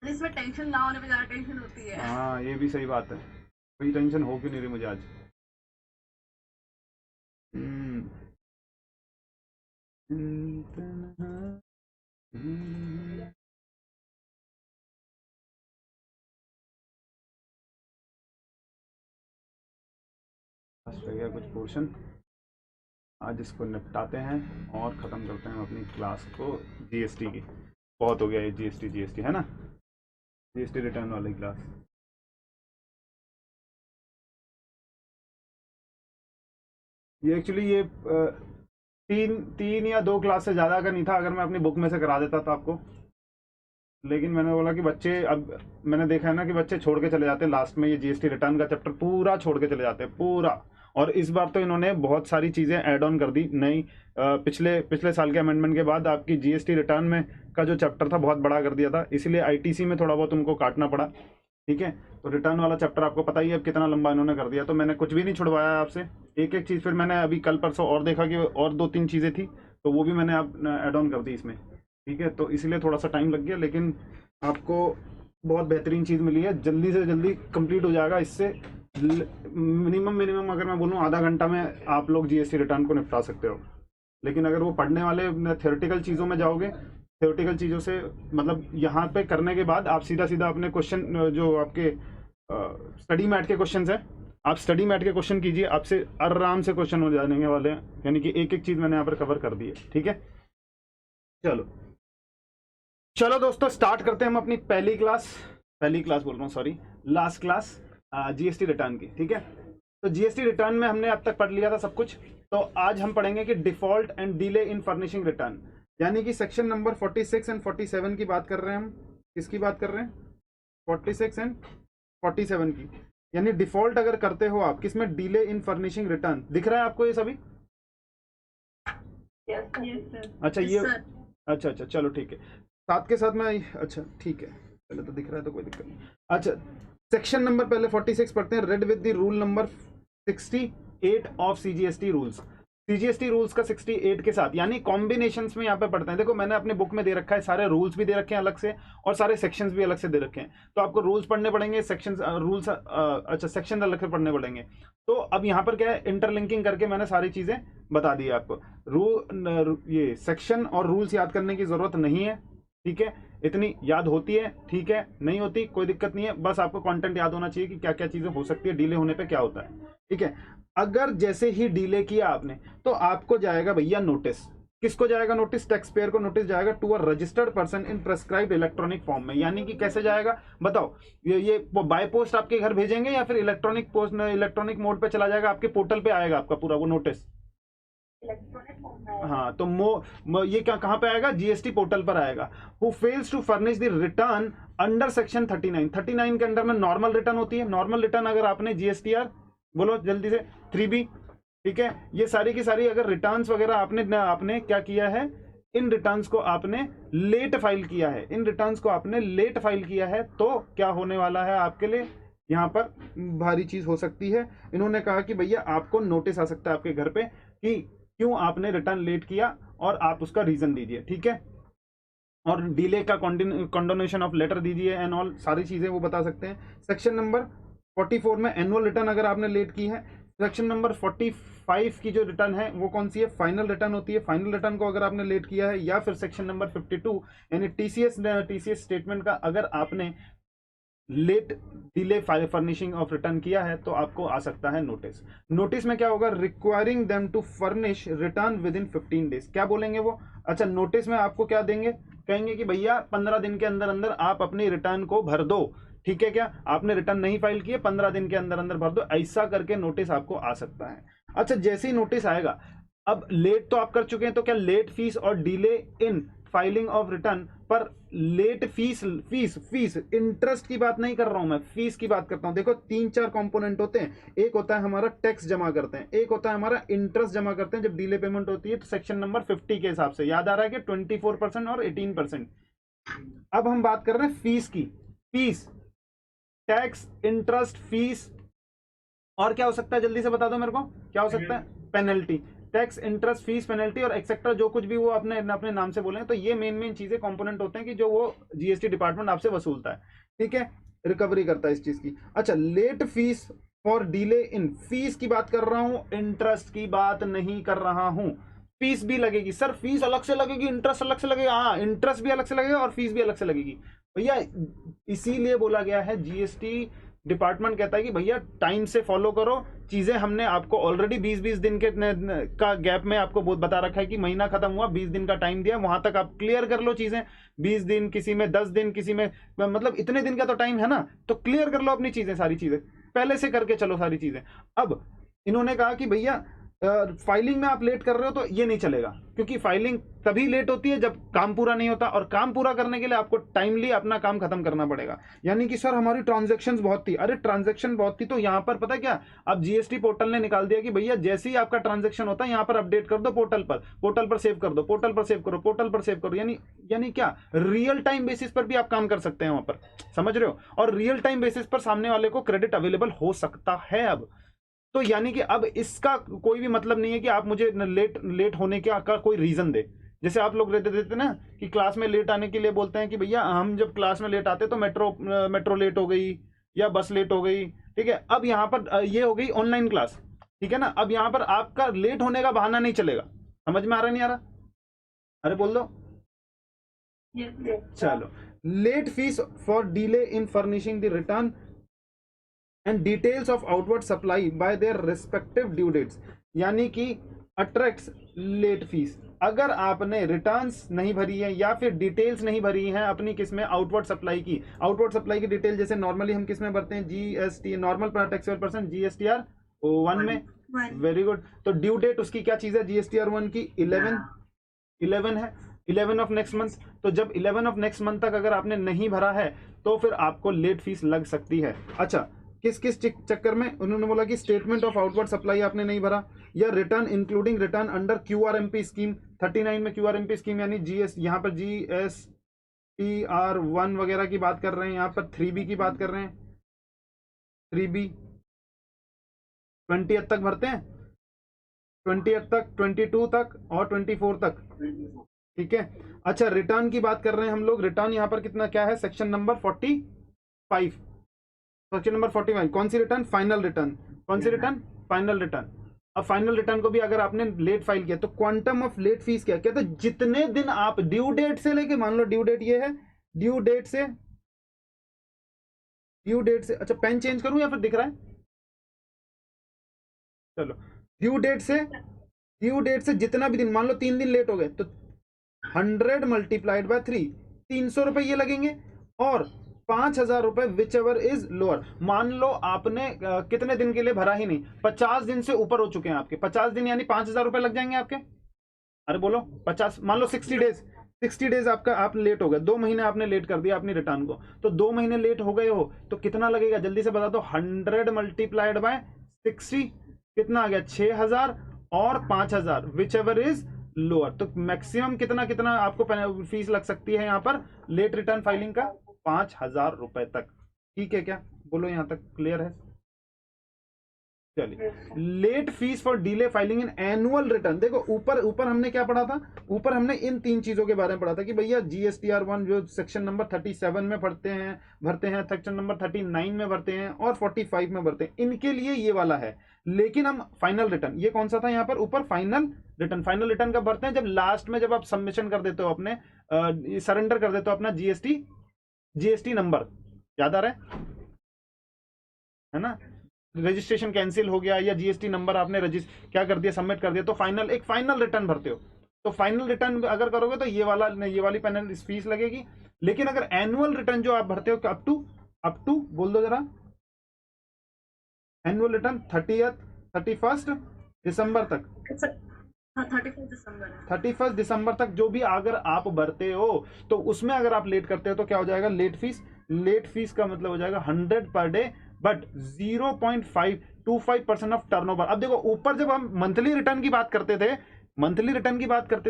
इसमें टेंशन ना होने पे ज्यादा टेंशन होती है। हाँ ये भी सही बात है, कोई टेंशन हो क्यों नहीं रही मुझे आज। हम्म, बस रह गया कुछ पोर्शन, आज इसको निपटाते हैं और ख़त्म करते हैं अपनी क्लास को। जीएसटी की बहुत हो गया ये, जीएसटी जीएसटी है ना, जीएसटी रिटर्न वाली क्लास। ये एक्चुअली ये तीन तीन या दो क्लास से ज़्यादा का नहीं था, अगर मैं अपनी बुक में से करा देता था आपको, लेकिन मैंने बोला कि बच्चे, अब मैंने देखा है ना कि बच्चे छोड़ के चले जाते हैं लास्ट में, ये जीएसटी रिटर्न का चैप्टर पूरा छोड़ के चले जाते हैं पूरा। और इस बार तो इन्होंने बहुत सारी चीज़ें ऐड ऑन कर दी नई, पिछले पिछले साल के अमेंडमेंट के बाद आपकी जीएसटी रिटर्न में का जो चैप्टर था बहुत बड़ा कर दिया था, इसलिए आईटीसी में थोड़ा बहुत उनको काटना पड़ा। ठीक है, तो रिटर्न वाला चैप्टर आपको पता ही है अब कितना लंबा इन्होंने कर दिया, तो मैंने कुछ भी नहीं छुड़वाया आपसे, एक एक चीज़ फिर मैंने अभी कल परसों और देखा कि और दो तीन चीज़ें थी, तो वो भी मैंने अब ऐड ऑन कर दी इसमें। ठीक है, तो इसलिए थोड़ा सा टाइम लग गया, लेकिन आपको बहुत बेहतरीन चीज़ मिली है, जल्दी से जल्दी कंप्लीट हो जाएगा इससे। मिनिमम मिनिमम अगर मैं बोलूँ आधा घंटा में आप लोग जीएसटी रिटर्न को निपटा सकते हो। लेकिन अगर वो पढ़ने वाले थ्योरेटिकल चीज़ों में जाओगे, थ्योरेटिकल चीज़ों से मतलब यहाँ पे करने के बाद आप सीधा सीधा अपने क्वेश्चन, जो आपके स्टडी मैट के क्वेश्चन हैं, आप स्टडी मैट के क्वेश्चन कीजिए, आपसे आराम से क्वेश्चन हो जाने वाले हैं, यानी कि एक एक चीज़ मैंने यहाँ पर कवर कर दी है। ठीक है, चलो चलो दोस्तों स्टार्ट करते हैं हम अपनी पहली क्लास बोल रहा हूँ, sorry, last class GST return की। ठीक है, तो जीएसटी रिटर्न में हमने अब तक पढ़ लिया था सब कुछ, तो आज हम पढ़ेंगे कि default and delay in furnishing return, यानी कि सेक्शन नंबर 46 एंड 47 की बात कर रहे हैं हम। किसकी बात कर रहे हैं? 46 एंड 47 की, यानी डिफॉल्ट अगर करते हो आप किसमें, डिले इन फर्निशिंग रिटर्न। दिख रहा है आपको ये सभी? Yes sir. अच्छा ये, सर अच्छा अच्छा चलो ठीक है, साथ के साथ मैं, अच्छा ठीक है, पहले तो दिख रहा है तो कोई दिक्कत नहीं। अच्छा, सेक्शन नंबर पहले 46 पढ़ते हैं, read with the rule number 68 of CGST rules. CGST rules का 68 के साथ, यानी कॉम्बिनेशंस में यहाँ पे पढ़ते हैं। देखो मैंने अपने बुक में दे रखा है, सारे रूल्स भी दे रखे हैं अलग से और सारे सेक्शंस भी अलग से दे रखे हैं, तो आपको रूल्स पढ़ने पड़ेंगे, सेक्शंस रूल्स, अच्छा सेक्शन अलग से पढ़ने पड़ेंगे। तो अब यहाँ पर क्या है, इंटरलिंकिंग करके मैंने सारी चीजें बता दी है आपको। ये सेक्शन और रूल्स याद करने की जरूरत नहीं है। ठीक है, इतनी याद होती है, ठीक है, नहीं होती कोई दिक्कत नहीं है, बस आपको कंटेंट याद होना चाहिए कि क्या क्या चीजें हो सकती है, डिले होने पे क्या होता है। ठीक है, अगर जैसे ही डिले किया आपने तो आपको जाएगा भैया नोटिस। किसको जाएगा नोटिस? टैक्स पेयर को नोटिस जाएगा to a registered person in prescribed electronic form में। यानी कि कैसे जाएगा बताओ, ये बाय पोस्ट आपके घर भेजेंगे या फिर इलेक्ट्रॉनिक पोस्ट, इलेक्ट्रॉनिक मोड पे चला जाएगा, आपके पोर्टल पे आएगा आपका पूरा वो नोटिस? हाँ तो ये क्या कहाँ पे आएगा? जीएसटी पोर्टल पर आएगा। Who fails to furnish the return under section 39 के अंडर में नॉर्मल रिटर्न होती है। नॉर्मल रिटर्न अगर आपने जीएसटीआर, बोलो जल्दी से, 3B। ठीक है, ये सारी की सारी अगर रिटर्न्स वगैरह आपने क्या किया है, इन रिटर्न्स को आपने लेट फाइल किया है, इन रिटर्न्स को आपने लेट फाइल किया है, तो क्या होने वाला है आपके लिए यहाँ पर? भारी चीज हो सकती है। इन्होंने कहा कि भैया आपको नोटिस आ सकता है आपके घर पे कि क्यों आपने रिटर्न लेट किया, और आप उसका रीजन दीजिए। ठीक है, और डिले का कंडोनेशन ऑफ लेटर दीजिए एंड ऑल सारी चीजें वो बता सकते हैं। सेक्शन नंबर 44 में एनुअल रिटर्न अगर आपने लेट की है। सेक्शन नंबर 45 की जो रिटर्न है वो कौन सी है? फाइनल रिटर्न होती है। फाइनल रिटर्न को अगर आपने लेट किया है, या फिर सेक्शन नंबर 52 यानी टीसीएस स्टेटमेंट का अगर आपने late delay furnishing of return किया है, तो आपको आ सकता है नोटिस। नोटिस में क्या होगा? Requiring them to furnish return within 15 डेज। क्या बोलेंगे वो? अच्छा, नोटिस में आपको क्या देंगे? कहेंगे कि भैया 15 दिन के अंदर अंदर आप अपनी रिटर्न को भर दो। ठीक है, क्या आपने रिटर्न नहीं फाइल किए, 15 दिन के अंदर अंदर भर दो, ऐसा करके नोटिस आपको आ सकता है। अच्छा, जैसे ही नोटिस आएगा, अब लेट तो आप कर चुके हैं, तो क्या लेट फीस और delay in filing of return पर लेट फीस, फीस इंटरेस्ट की बात नहीं कर रहा हूं मैं, फीस की बात करता हूं। देखो 3-4 कंपोनेंट होते हैं, एक होता है हमारा टैक्स जमा करते हैं, एक होता है हमारा इंटरेस्ट जमा करते हैं जब डिले पेमेंट होती है। तो सेक्शन नंबर 50 के हिसाब से याद आ रहा है कि 24% और 18%। अब हम बात कर रहे हैं फीस की। फीस, टैक्स, इंटरेस्ट, फीस, और क्या हो सकता है? जल्दी से बता दो मेरे को, क्या हो सकता है? Penalty. Tax, interest, fees, penalty और एक्सेट्रा जो कुछ भी वो अपने अपने नाम से बोले, तो ये मेन चीजें कंपोनेंट होते हैं कि जो वो जीएसटी डिपार्टमेंट आपसे वसूलता है, ठीक है, रिकवरी करता है इस चीज की। अच्छा, late fees for delay in, fees की बात कर रहा हूं, इंटरेस्ट की बात नहीं कर रहा हूं। फीस भी लगेगी सर, फीस अलग से लगेगी, इंटरेस्ट अलग से लगेगा, हाँ इंटरेस्ट भी अलग से लगेगा और फीस भी अलग से लगेगी भैया। इसीलिए बोला गया है, जीएसटी डिपार्टमेंट कहता है कि भैया टाइम से फॉलो करो चीजें। हमने आपको ऑलरेडी 20-20 दिन के का गैप में आपको बहुत बता रखा है कि महीना खत्म हुआ, 20 दिन का टाइम दिया, वहां तक आप क्लियर कर लो चीजें। 20 दिन, किसी में 10 दिन, किसी में मतलब इतने दिन का तो टाइम है ना, तो क्लियर कर लो अपनी चीजें, सारी चीजें पहले से करके चलो सारी चीजें। अब इन्होंने कहा कि भैया फाइलिंग में आप लेट कर रहे हो तो ये नहीं चलेगा, क्योंकि फाइलिंग तभी लेट होती है जब काम पूरा नहीं होता, और काम पूरा करने के लिए आपको टाइमली अपना काम खत्म करना पड़ेगा। यानी कि सर हमारी ट्रांजैक्शंस बहुत थी, अरे ट्रांजैक्शन बहुत थी तो यहां पर पता क्या, अब जीएसटी पोर्टल ने निकाल दिया कि भैया जैसे ही आपका ट्रांजैक्शन होता है यहां पर अपडेट कर दो पोर्टल पर सेव कर दो, पोर्टल पर सेव करो, पोर्टल पर सेव करो। यानी क्या, रियल टाइम बेसिस पर भी आप काम कर सकते हैं वहां पर, समझ रहे हो, और रियल टाइम बेसिस पर सामने वाले को क्रेडिट अवेलेबल हो सकता है अब। तो यानी कि अब इसका कोई भी मतलब नहीं है कि आप मुझे लेट होने का कोई रीजन दे। जैसे आप लोग रहते देते ना कि क्लास में लेट आने के लिए बोलते हैं कि भैया हम जब क्लास में लेट आते तो मेट्रो लेट हो गई या बस लेट हो गई, ठीक है। अब यहाँ पर ये हो गई ऑनलाइन क्लास, ठीक है ना, अब यहाँ पर आपका लेट होने का बहाना नहीं चलेगा। समझ में आ रहा नहीं आ रहा? अरे बोल दो। चलो, late fees for delay in furnishing the return and details of outward supply by their respective due dates, यानी कि अट्रैक्ट्स लेट फीस। अगर आपने रिटर्न्स नहीं भरी है या फिर डिटेल्स नहीं भरी हैं अपनी किसमें, आउटवर्ड सप्लाई की डिटेल जैसे नॉर्मली हम किसमें भरते हैं, GST normal taxable person GSTR 1 में, वेरी गुड। तो ड्यू डेट उसकी क्या चीज है, जीएसटीआर 1 की 11 है, 11 ऑफ नेक्स्ट मंथ। तो जब 11 ऑफ नेक्स्ट मंथ तक अगर आपने नहीं भरा है तो फिर आपको लेट फीस लग सकती है। अच्छा, किस चक्कर में, उन्होंने बोला कि स्टेटमेंट ऑफ आउटवर्ड सप्लाई आपने नहीं भरा, या return including return under QRMP scheme 39 में, क्यूआरएमपी स्कीम यानी जीएस, यहाँ पर जीएसटीआर 1 वगैरह की बात कर रहे हैं, यहाँ पर 3B की बात कर रहे हैं, 3B 20th तक भरते हैं, 20th तक, 22 तक और 24 तक, ठीक है। अच्छा, रिटर्न की बात कर रहे हैं हम लोग, रिटर्न यहाँ पर कितना क्या है, सेक्शन नंबर 45, सेक्शन नंबर 45, कौन सी रिटर्न, फाइनल रिटर्न, कौन सी रिटर्न, फाइनल रिटर्न। अब फाइनल रिटर्न को भी अगर आपने लेट फाइल किया तो क्वांटम ऑफ लेट फीस क्या कहते हैं, जितने दिन आप ड्यू डेट से लेके, मान लो ड्यू डेट ये है, ड्यू डेट से, अच्छा पेन चेंज करूं या फिर दिख रहा है, चलो, ड्यू डेट से जितना भी दिन, मान लो 3 दिन लेट हो गए तो 100 मल्टीप्लाइड बाय 3, 300 रुपए ये लगेंगे, और 5,000 रुपए विच एवर इज लोअर। मान लो आपने कितने दिन के लिए भरा ही नहीं, 50 दिन से ऊपर हो चुके हैं आपके, 50 दिन यानी 5,000 रुपए लग जाएंगे आपके। अरे बोलो 50, मान लो 60 डेज आपका, आप लेट हो गए, 2 महीने आपने लेट कर दिया अपनी रिटर्न को, तो 2 महीने लेट हो गए हो तो कितना लगेगा, जल्दी से बता दो। 100 मल्टीप्लाइड बाय 60 कितना आ गया, 6,000 और 5,000 विच एवर इज लोअर। तो मैक्सिमम कितना आपको फीस लग सकती है यहाँ पर लेट रिटर्न फाइलिंग का, 5,000 रुपए तक, ठीक है क्या, बोलो यहां तक क्लियर है। चलिए, late fees for delay filing in annual return, देखो ऊपर हमने क्या पढ़ा था, ऊपर हमने इन 3 चीजों के बारे में पढ़ा था कि भैया जीएसटीआर 1 जो सेक्शन नंबर 37 में भरते हैं, सेक्शन नंबर 39 में भरते हैं और 45 में भरते हैं, इनके लिए ये वाला है। लेकिन हम फाइनल रिटर्न, ये कौन सा था यहाँ पर ऊपर, फाइनल रिटर्न कब भरते हैं, जब लास्ट में जब आप सबमिशन कर देते हो अपने, सरेंडर कर देते हो अपना जीएसटी नंबर, याद आ रहा है ना, रजिस्ट्रेशन कैंसिल हो गया या जीएसटी नंबर आपने क्या कर दिया, सबमिट कर दिया, तो एक फाइनल रिटर्न भरते हो। तो फाइनल रिटर्न अगर करोगे तो ये वाली पेनल्टी फीस लगेगी। लेकिन अगर एनुअल रिटर्न जो आप भरते हो अप टू बोल दो जरा, एनुअल रिटर्न 31 दिसंबर तक, 31 दिसंबर तक जो भी अगर आप भरते हो तो उसमें अगर आप लेट करते हो तो क्या हो जाएगा, लेट फीस का मतलब हो जाएगा 100 per day, but 0.525% of turnover. अब देखो ऊपर जब हम मंथली रिटर्न की बात करते थे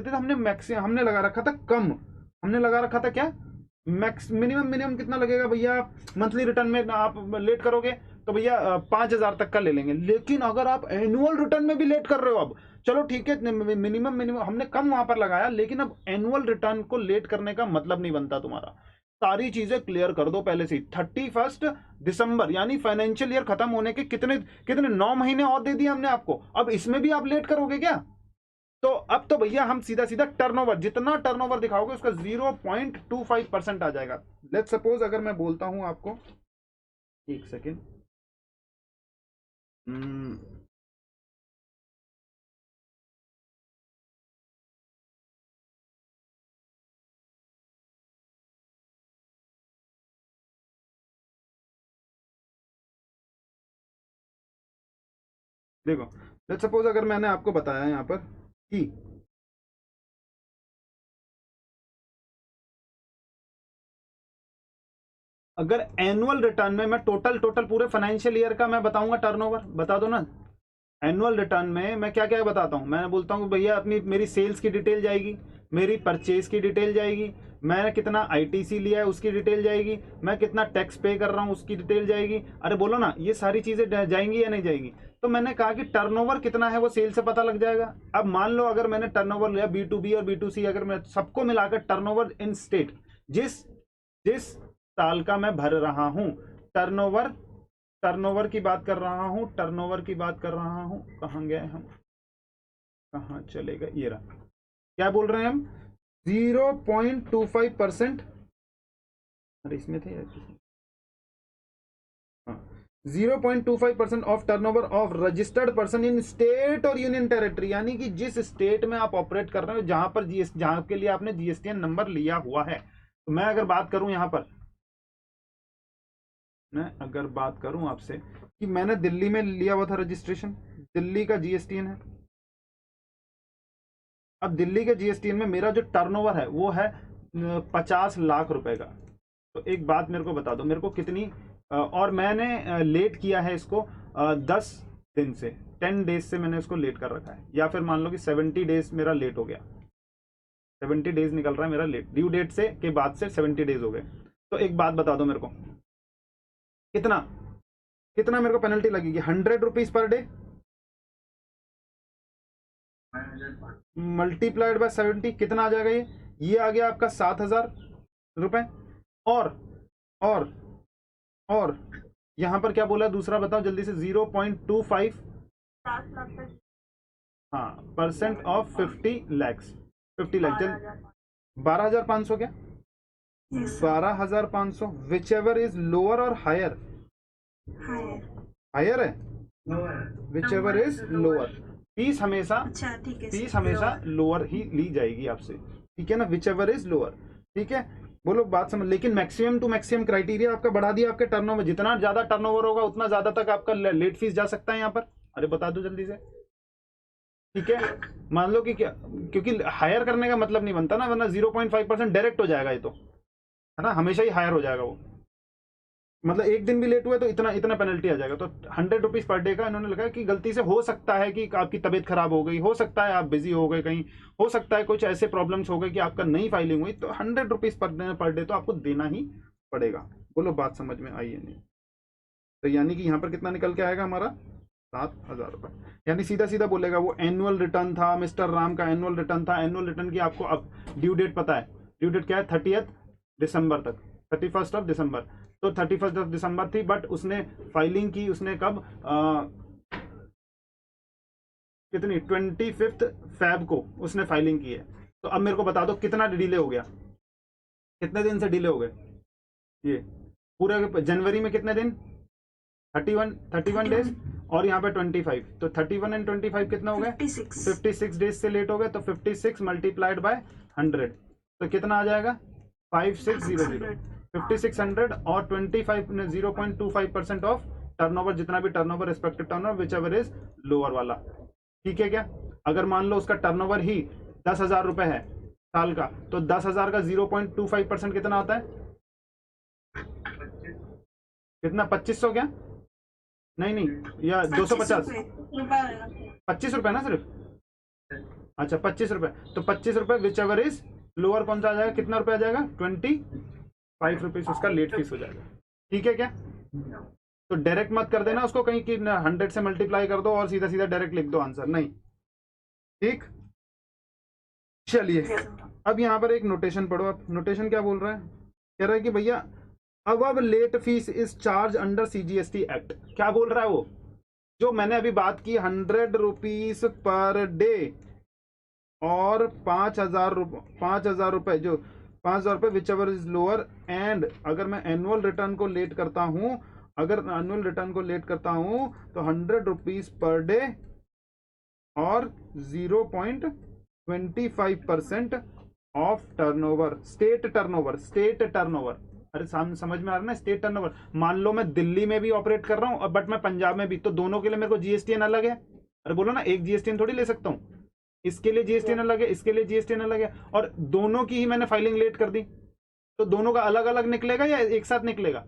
तो हमने लगा रखा था कम, हमने लगा रखा था क्या, मिनिमम कितना लगेगा भैया, मंथली रिटर्न में आप लेट करोगे तो भैया 5,000 तक का ले लेंगे। लेकिन अगर आप एनुअल रिटर्न में भी लेट कर रहे हो अब, चलो ठीक है, मिनिमम हमने कम वहां पर लगाया, लेकिन अब एनुअल रिटर्न को लेट करने का मतलब नहीं बनता तुम्हारा। सारी चीजें क्लियर कर दो पहले से ही। 31 दिसंबर यानी फाइनेंशियल ईयर खत्म होने के कितने कितने 9 महीने और दे दिए हमने आपको, अब इसमें भी आप लेट करोगे क्या? तो अब तो भैया हम सीधा सीधा टर्नओवर, जितना टर्नओवर दिखाओगे उसका 0.25% आ जाएगा। लेट्स सपोज अगर मैं बोलता हूं आपको, एक सेकेंड, देखो लेट्स सपोज अगर मैंने आपको बताया यहां पर कि अगर एनुअल रिटर्न में मैं टोटल टोटल पूरे फाइनेंशियल ईयर का मैं बताऊंगा टर्नओवर, बता दो ना। एनुअल रिटर्न में मैं क्या क्या बताता हूँ, मैं बोलता हूँ भैया अपनी मेरी सेल्स की डिटेल जाएगी, मेरी परचेज की डिटेल जाएगी, मैंने कितना आईटीसी लिया है उसकी डिटेल जाएगी, मैं कितना टैक्स पे कर रहा हूँ उसकी डिटेल जाएगी। अरे बोलो ना, ये सारी चीजें जाएंगी या नहीं जाएगी? तो मैंने कहा कि टर्नओवर कितना है वो सेल से पता लग जाएगा। अब मान लो अगर मैंने टर्नओवर लिया B2B और B2C, अगर मैं सबको मिलाकर टर्नओवर इन स्टेट, जिस जिस साल का मैं भर रहा हूं टर्नओवर, टर्नओवर की बात कर रहा हूं, टर्नओवर की बात कर रहा हूं, कहां गए हम, कहां चले गए, ये रहा। क्या बोल रहे हैं हम? 0.25%, अरे इसमें थे यार, 0.25% of turnover of registered person in state और यूनियन टेरिटरी, यानी कि जिस स्टेट में आप ऑपरेट कर रहे हो, जहां पर जहां के लिए आपने जीएसटीएन नंबर लिया हुआ है। तो मैं अगर बात करूं यहां पर, मैं अगर बात करूं आपसे कि मैंने दिल्ली में लिया हुआ था रजिस्ट्रेशन, दिल्ली का जीएसटीएन है। अब दिल्ली के जीएसटीएन में मेरा जो टर्नओवर है वो है 50 लाख रुपए का। तो एक बात मेरे को बता दो, मेरे को कितनी और मैंने लेट किया है इसको 10 दिन से, 10 डेज से मैंने इसको लेट कर रखा है, या फिर मान लो कि 70 डेज मेरा लेट हो गया, 70 डेज निकल रहा है मेरा लेट, ड्यू डेट से के बाद से 70 डेज हो गए। तो एक बात बता दो मेरे को, कितना कितना मेरे को पेनल्टी लगेगी? 100 rupees per day multiplied by 70, कितना आ जाएगा? ये आ गया आपका 7,000 रुपए। और और यहां पर क्या बोला दूसरा, बताओ जल्दी से। 0.25, हाँ, परसेंट ऑफ 50 लैक्स, 50 लाख, 12,500, क्या 12,500, विच एवर इज लोअर और हायर, हायर है, which ever is lower, fees हमेशा, अच्छा ठीक है, फीस हमेशा लोअर ही ली जाएगी आपसे, ठीक है ना, विच एवर इज लोअर, ठीक है। बोलो बात समझ। लेकिन मैक्सिमम टू मैक्सिमम क्राइटेरिया आपका बढ़ा दिया, आपके टर्नओवर, जितना ज्यादा टर्नओवर होगा उतना ज्यादा तक आपका लेट फीस जा सकता है यहाँ पर। अरे बता दो जल्दी से, ठीक है। मान लो कि क्या, क्योंकि हायर करने का मतलब नहीं बनता ना, वरना 0.5% डायरेक्ट हो जाएगा, ये तो है ना, हमेशा ही हायर हो जाएगा वो, मतलब एक दिन भी लेट हुआ तो इतना इतना पेनल्टी आ जाएगा। तो 100 रुपीज पर डे का इन्होंने लिखा है कि गलती से हो सकता है कि आपकी तबीयत खराब हो गई, हो सकता है आप बिजी हो गए कहीं, हो सकता है कुछ ऐसे प्रॉब्लम्स हो गए कि आपका नई फाइलिंग हुई, तो 100 रुपीज पर डे तो आपको देना ही पड़ेगा। बोलो बात समझ में आई है नहीं? तो यानी कि यहाँ पर कितना निकल के आएगा हमारा? 7,000 रुपए। यानी सीधा सीधा बोलेगा वो एनुअल रिटर्न था, मिस्टर राम का एनुअल रिटर्न था। एनुअल रिटर्न की आपको अब ड्यू डेट पता है, ड्यू डेट क्या है? 30 दिसंबर तक, 31 दिसंबर। तो 31 दिसंबर थी, बट उसने फाइलिंग की, उसने कब कितनी 25 फेब को उसने फाइलिंग की है। तो अब मेरे को बता दो कितना डिले हो गया, कितने दिन से डिले हो गए? ये पूरे जनवरी में कितने दिन? 31 डेज, और यहाँ पे 25, तो 31 एंड 25 कितना हो गया? 56 डेज से लेट हो गए। तो 56 मल्टीप्लाइड बाय 100, तो कितना आ जाएगा? 5600, 5600 और 25 ने 0.25% ऑफ टर्नओवर, जितना भी turnover, respective turnover, which ever is lower वाला, ठीक है क्या। अगर मान लो उसका टर्नओवर ही 10,000 रुपए है साल का, तो 10,000 का 0.25% कितना आता है? कितना? 2500 क्या? नहीं, या 250, 25 रुपए ना सिर्फ, अच्छा 25 रुपए। तो 25 रुपए विच एवर इज लोअर कौन सा आ जाएगा? कितना रुपए आ जाएगा? 25 रुपीज उसका लेट फीस हो जाएगा, ठीक है क्या। तो डायरेक्ट मत कर देना उसको कहीं कि 100 से मल्टीप्लाई कर दो और सीधा सीधा डायरेक्ट लिख दो आंसर, नहीं। ठीक, चलिए अब यहाँ पर एक नोटेशन पढ़ो। आप नोटेशन क्या बोल रहा है, कह रहा है कि भैया अब late fees is charged under CGST act. क्या बोल रहा है वो, जो मैंने अभी बात की 100 रुपीज पर डे और 5,000 रुपए, जो 5,000 रुपए which ever is lower, and अगर मैं एनुअल रिटर्न को लेट करता हूं, अगर एनुअल रिटर्न को लेट करता हूं तो 100 रुपीज पर डे और 0.25% ऑफ टर्नओवर, स्टेट टर्नओवर। अरे समझ में आ रहा है ना, स्टेट टर्नओवर। मान लो मैं दिल्ली में भी ऑपरेट कर रहा हूं और बट मैं पंजाब में भी, तो दोनों के लिए मेरे को जीएसटीएन अलग है। अरे बोलो ना, एक जीएसटीएन थोड़ी ले सकता हूँ, इसके लिए जीएसटीएन अलग है, इसके लिए जीएसटीएन अलग है, और दोनों की ही मैंने फाइलिंग लेट कर दी, तो दोनों का अलग अलग निकलेगा या एक साथ निकलेगा?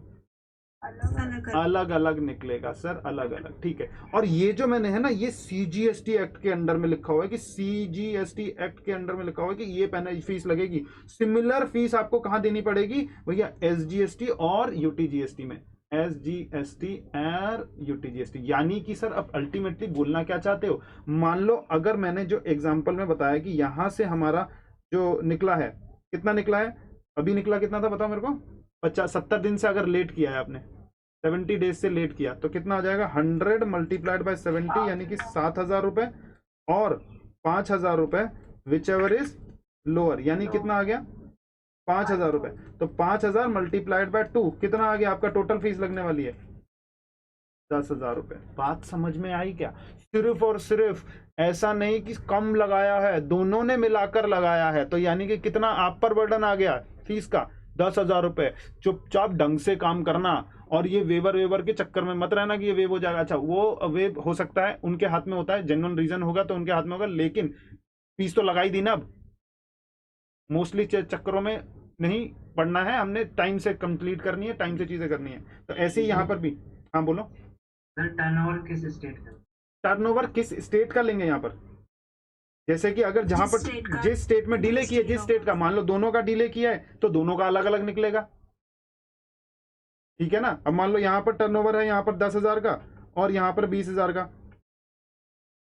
अलग अलग निकलेगा सर, अलग अलग, ठीक है। और ये जो मैंने है ना, ये सीजीएसटी एक्ट के अंडर में लिखा हुआ है कि सीजीएसटी एक्ट के अंडर में लिखा हुआ है कि ये पेनल फीस लगेगी। सिमिलर फीस आपको कहां देनी पड़ेगी भैया? एसजीएसटी और यूटीजीएसटी में, एसजीएसटी और यूटीजीएसटी। यानी कि सर अब अल्टीमेटली बोलना क्या चाहते हो, मान लो अगर मैंने जो एग्जांपल में बताया कि यहां से हमारा जो निकला है, कितना निकला है अभी, निकला कितना था बताओ मेरे को? 70 दिन से अगर लेट किया है आपने, 70 डेज से लेट किया, तो कितना आ जाएगा? 100 मल्टीप्लाइड बाय 70 यानी कि 7,000 रुपए, और 5,000 रुपए विच एवर इज लोअर, यानी कितना आ गया? 5,000 रुपए। तो 5,000 मल्टीप्लाइड बाय 2 कितना आ गया आपका? टोटल फीस लगने वाली है 10,000 रुपए। बात समझ में आई क्या? सिर्फ और सिर्फ ऐसा नहीं कि कम लगाया है, दोनों ने मिलाकर लगाया है, तो यानी कि कितना आप पर बर्डन आ गया फीस का? 10,000 रुपए। चुपचाप ढंग से काम करना, और ये वेवर के चक्कर में मत रहना कि ये वेव हो जाएगा। अच्छा, वो वेव हो सकता है, उनके हाथ में होता है, जेन्युइन रीजन होगा तो उनके हाथ में होगा, लेकिन फीस तो लगाई दी ना। अब मोस्टली चक्करों में नहीं पढ़ना है, हमने टाइम से कंप्लीट करनी है, टाइम से चीजें करनी है। तो ऐसे ही यहाँ पर भी, हाँ बोलो। टर्नओवर किस स्टेट का? टर्नओवर किस स्टेट का लेंगे यहाँ पर? जैसे कि अगर जहां पर जिस स्टेट में डिले किया, जिस स्टेट का, मान लो दोनों का डिले किया है तो दोनों का अलग अलग निकलेगा, ठीक है ना। अब मान लो यहाँ पर टर्नओवर है, यहाँ पर 10,000 का और यहाँ पर 20,000 का,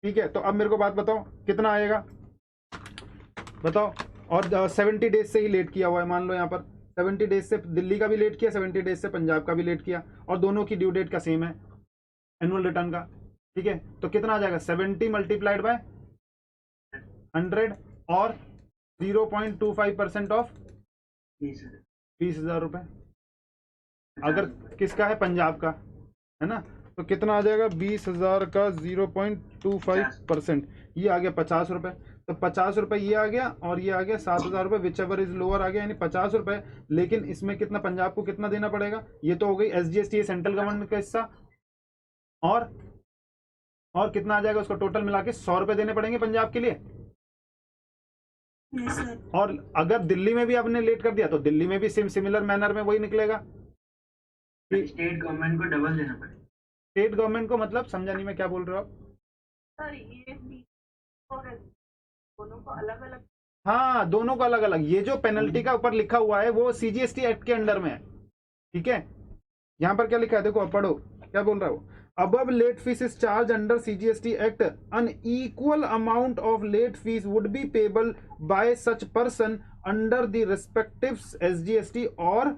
ठीक है। तो अब मेरे को बात बताओ कितना आएगा, बताओ। और 70 डेज से ही लेट किया हुआ है, मान लो यहाँ पर 70 डेज से दिल्ली का भी लेट किया, 70 डेज से पंजाब का भी लेट किया, और दोनों की ड्यू डेट का सेम है एनुअल रिटर्न का, ठीक है। तो कितना आ जाएगा? 70 मल्टीप्लाइड बाय 100 और 0.25% ऑफ 20,000 रुपए। अगर किसका है? पंजाब का है ना, तो कितना आ जाएगा? 20,000 का 0.25%, ये आ गया 50 रुपए। तो 50 रुपए ये आ गया, और ये आ गया 7,000 रुपए, विच एवर इज लोअर आ गया, यानी 50 रुपए। लेकिन इसमें कितना पंजाब को कितना देना पड़ेगा? ये तो हो गई एसजीएसटी, सेंट्रल गवर्नमेंट का हिस्सा, और कितना आ जाएगा उसको टोटल मिला के? 100 रुपए देने पड़ेंगे पंजाब के लिए। और अगर दिल्ली में भी आपने लेट कर दिया तो दिल्ली में भी सिमिलर मैनर में वही निकलेगा। स्टेट गवर्नमेंट को डबल देना पड़ेगा। स्टेट गवर्नमेंट को मतलब समझा नहीं मैं, क्या बोल रहे हो आप? सर ये भी और दोनों को अलग अलग, हाँ, दोनों को अलग अलग। ये जो पेनल्टी का ऊपर लिखा हुआ है वो सीजीएसटी एक्ट के अंडर में है, ठीक है। यहाँ पर क्या लिखा है देखो, पढ़ो क्या बोल रहा है वो। Above late fees is charged under CGST Act. An equal amount of late fees would be payable by such person under the respective SGST और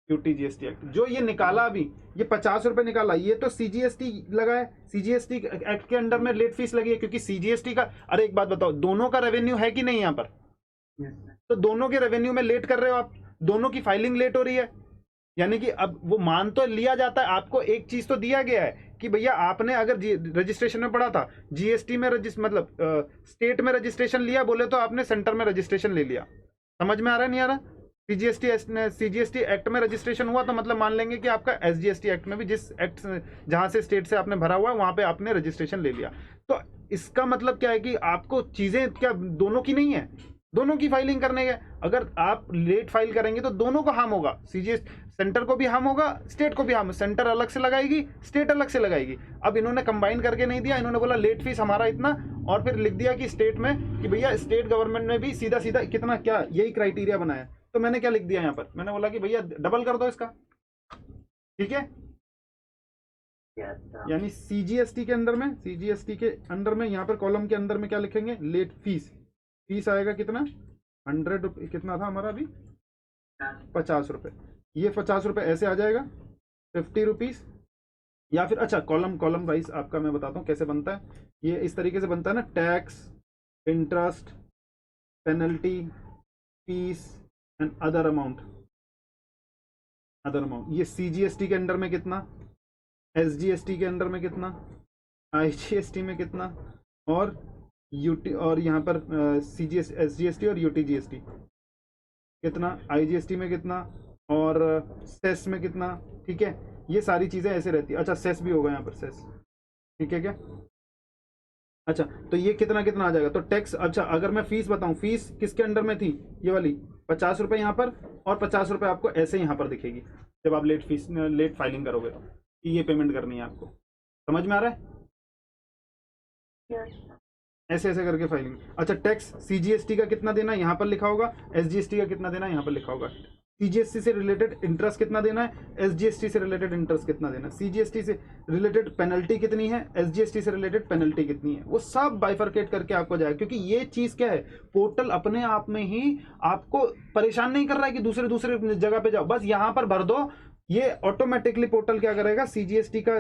UTGST Act. जो ये निकाला अभी, ये 50 रुपए निकाला, ये तो CGST लगा है, CGST एक्ट के अंडर में लेट फीस लगी है, क्योंकि CGST का, अरे एक बात बताओ, दोनों का रेवेन्यू है कि नहीं यहाँ पर? तो दोनों के रेवेन्यू में लेट कर रहे हो आप, दोनों की फाइलिंग लेट हो रही है, यानी कि अब वो मान तो लिया जाता है, आपको एक चीज तो दिया गया है कि भैया आपने अगर रजिस्ट्रेशन में पढ़ा था, जीएसटी में मतलब स्टेट में रजिस्ट्रेशन लिया बोले तो आपने सेंटर में रजिस्ट्रेशन ले लिया। समझ में आ रहा है नहीं आ रहा? सीजीएसटी एक्ट में रजिस्ट्रेशन हुआ तो मतलब मान लेंगे कि आपका एसजीएसटी एक्ट में भी, जिस एक्ट जहां से स्टेट से आपने भरा हुआ है वहां पे आपने रजिस्ट्रेशन ले लिया। तो इसका मतलब क्या है कि आपको चीजें क्या दोनों की नहीं है, दोनों की फाइलिंग करने के। अगर आप लेट फाइल करेंगे तो दोनों को हार्म होगा, सीजीएस सेंटर को भी हार्म होगा, स्टेट को भी हार्म। सेंटर अलग से लगाएगी, स्टेट अलग से लगाएगी। अब इन्होंने कंबाइन करके नहीं दिया, इन्होंने बोला लेट फीस हमारा इतना, और फिर लिख दिया कि स्टेट में कि भैया स्टेट गवर्नमेंट में भी सीधा सीधा कितना, क्या यही क्राइटेरिया बनाया। तो मैंने क्या लिख दिया यहाँ पर, मैंने बोला कि भैया डबल कर दो इसका, ठीक है। Yes, sir. यानी सीजीएसटी के अंदर में, सीजीएसटी के अंदर में यहाँ पर कॉलम के अंदर में क्या लिखेंगे, लेट फीस। फीस आएगा कितना, 100 कितना था हमारा अभी, 50 रुपये। ये 50 रुपये ऐसे आ जाएगा, 50 रुपीज़। या फिर अच्छा कॉलम वाइज आपका मैं बताता हूँ कैसे बनता है। ये इस तरीके से बनता है ना, tax, interest, penalty, fees and other amount. ये सीजीएसटी के अंडर में कितना, एसजीएसटी के अंडर में कितना, आईजीएसटी में कितना, और यूटी, और यहाँ पर सीजीएस एसजीएसटी और यूटीजीएसटी कितना, आईजीएसटी में कितना, और सेस में कितना। ठीक है, ये सारी चीज़ें ऐसे रहती है। अच्छा सेस भी होगा यहाँ पर, सेस। ठीक है क्या, अच्छा तो ये कितना कितना आ जाएगा, तो टैक्स। अच्छा अगर मैं फीस बताऊँ, फीस किसके अंडर में थी, ये वाली 50 रुपये यहाँ पर, और 50 रुपये आपको ऐसे यहाँ पर दिखेगी जब आप लेट फाइलिंग करोगे तो, ये पेमेंट करनी है आपको। समझ में आ रहा है, Yes, sir. ऐसे ऐसे करके फाइलिंग। अच्छा टैक्स, सीजीएसटी का कितना देना है यहाँ पर लिखा होगा, एसजीएसटी का कितना देना है यहाँ पर लिखा होगा। सीजीएसटी से रिलेटेड इंटरेस्ट कितना देना है, एसजीएसटी से रिलेटेड इंटरेस्ट कितना देना है, सीजीएसटी से रिलेटेड पेनल्टी कितनी है, एसजीएसटी से रिलेटेड पेनल्टी कितनी है, वो सब बाइफरकेट करके आपको जाएगा। क्योंकि ये चीज़ क्या है, पोर्टल अपने आप में ही आपको परेशान नहीं कर रहा है कि दूसरे दूसरे जगह पे जाओ, बस यहाँ पर भर दो। ये ऑटोमेटिकली पोर्टल क्या करेगा, सीजीएसटी का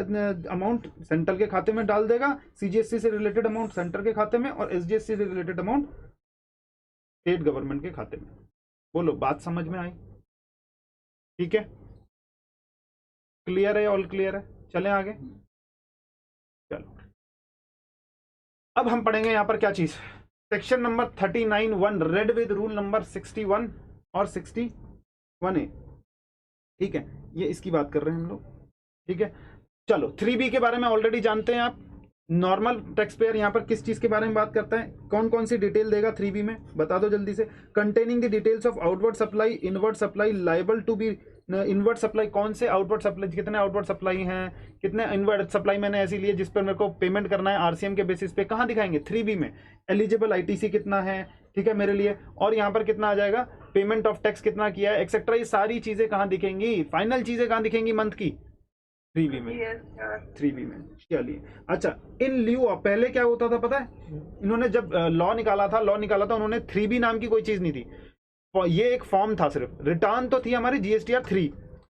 अमाउंट सेंट्रल के खाते में डाल देगा, सीजीएसटी से रिलेटेड अमाउंट सेंटर के खाते में, और एसजीएसटी से रिलेटेड अमाउंट स्टेट गवर्नमेंट के खाते में। बोलो बात समझ में आई, ठीक है, क्लियर है, ऑल क्लियर है। चलें आगे, चलो अब हम पढ़ेंगे यहाँ पर क्या चीज, section number 39(1) read with rule number 61 और 61A। ठीक है, ये इसकी बात कर रहे हैं हम लोग। ठीक है, चलो 3B के बारे में ऑलरेडी जानते हैं आप। नॉर्मल टैक्स पेयर यहाँ पर किस चीज के बारे में बात करता है, कौन कौन सी डिटेल देगा 3B में, बता दो जल्दी से। Containing the details of outward supply, inward supply, liable to be inward supply. कौन से आउटवर्ड सप्लाई, कितने आउटवर्ड सप्लाई हैं, कितने इनवर्ड सप्लाई मैंने ऐसी लिए जिस पर मेरे को पेमेंट करना है आरसीएम के बेसिस पे, कहाँ दिखाएंगे 3B में। एलिजिबल आईटीसी कितना है, ठीक है मेरे लिए, और यहाँ पर कितना आ जाएगा, पेमेंट ऑफ टैक्स कितना किया है, एक्सेट्रा। ये सारी चीजें कहाँ दिखेंगी, फाइनल चीजें कहाँ दिखेंगी मंथ की, 3B में। Yes, sir. 3B में। चलिए अच्छा, इन ल्यू ऑफ, पहले क्या होता था पता है, इन्होंने जब लॉ निकाला था उन्होंने 3B नाम की कोई चीज नहीं थी। ये एक फॉर्म था सिर्फ, रिटर्न तो थी हमारी जीएसटीआर 3,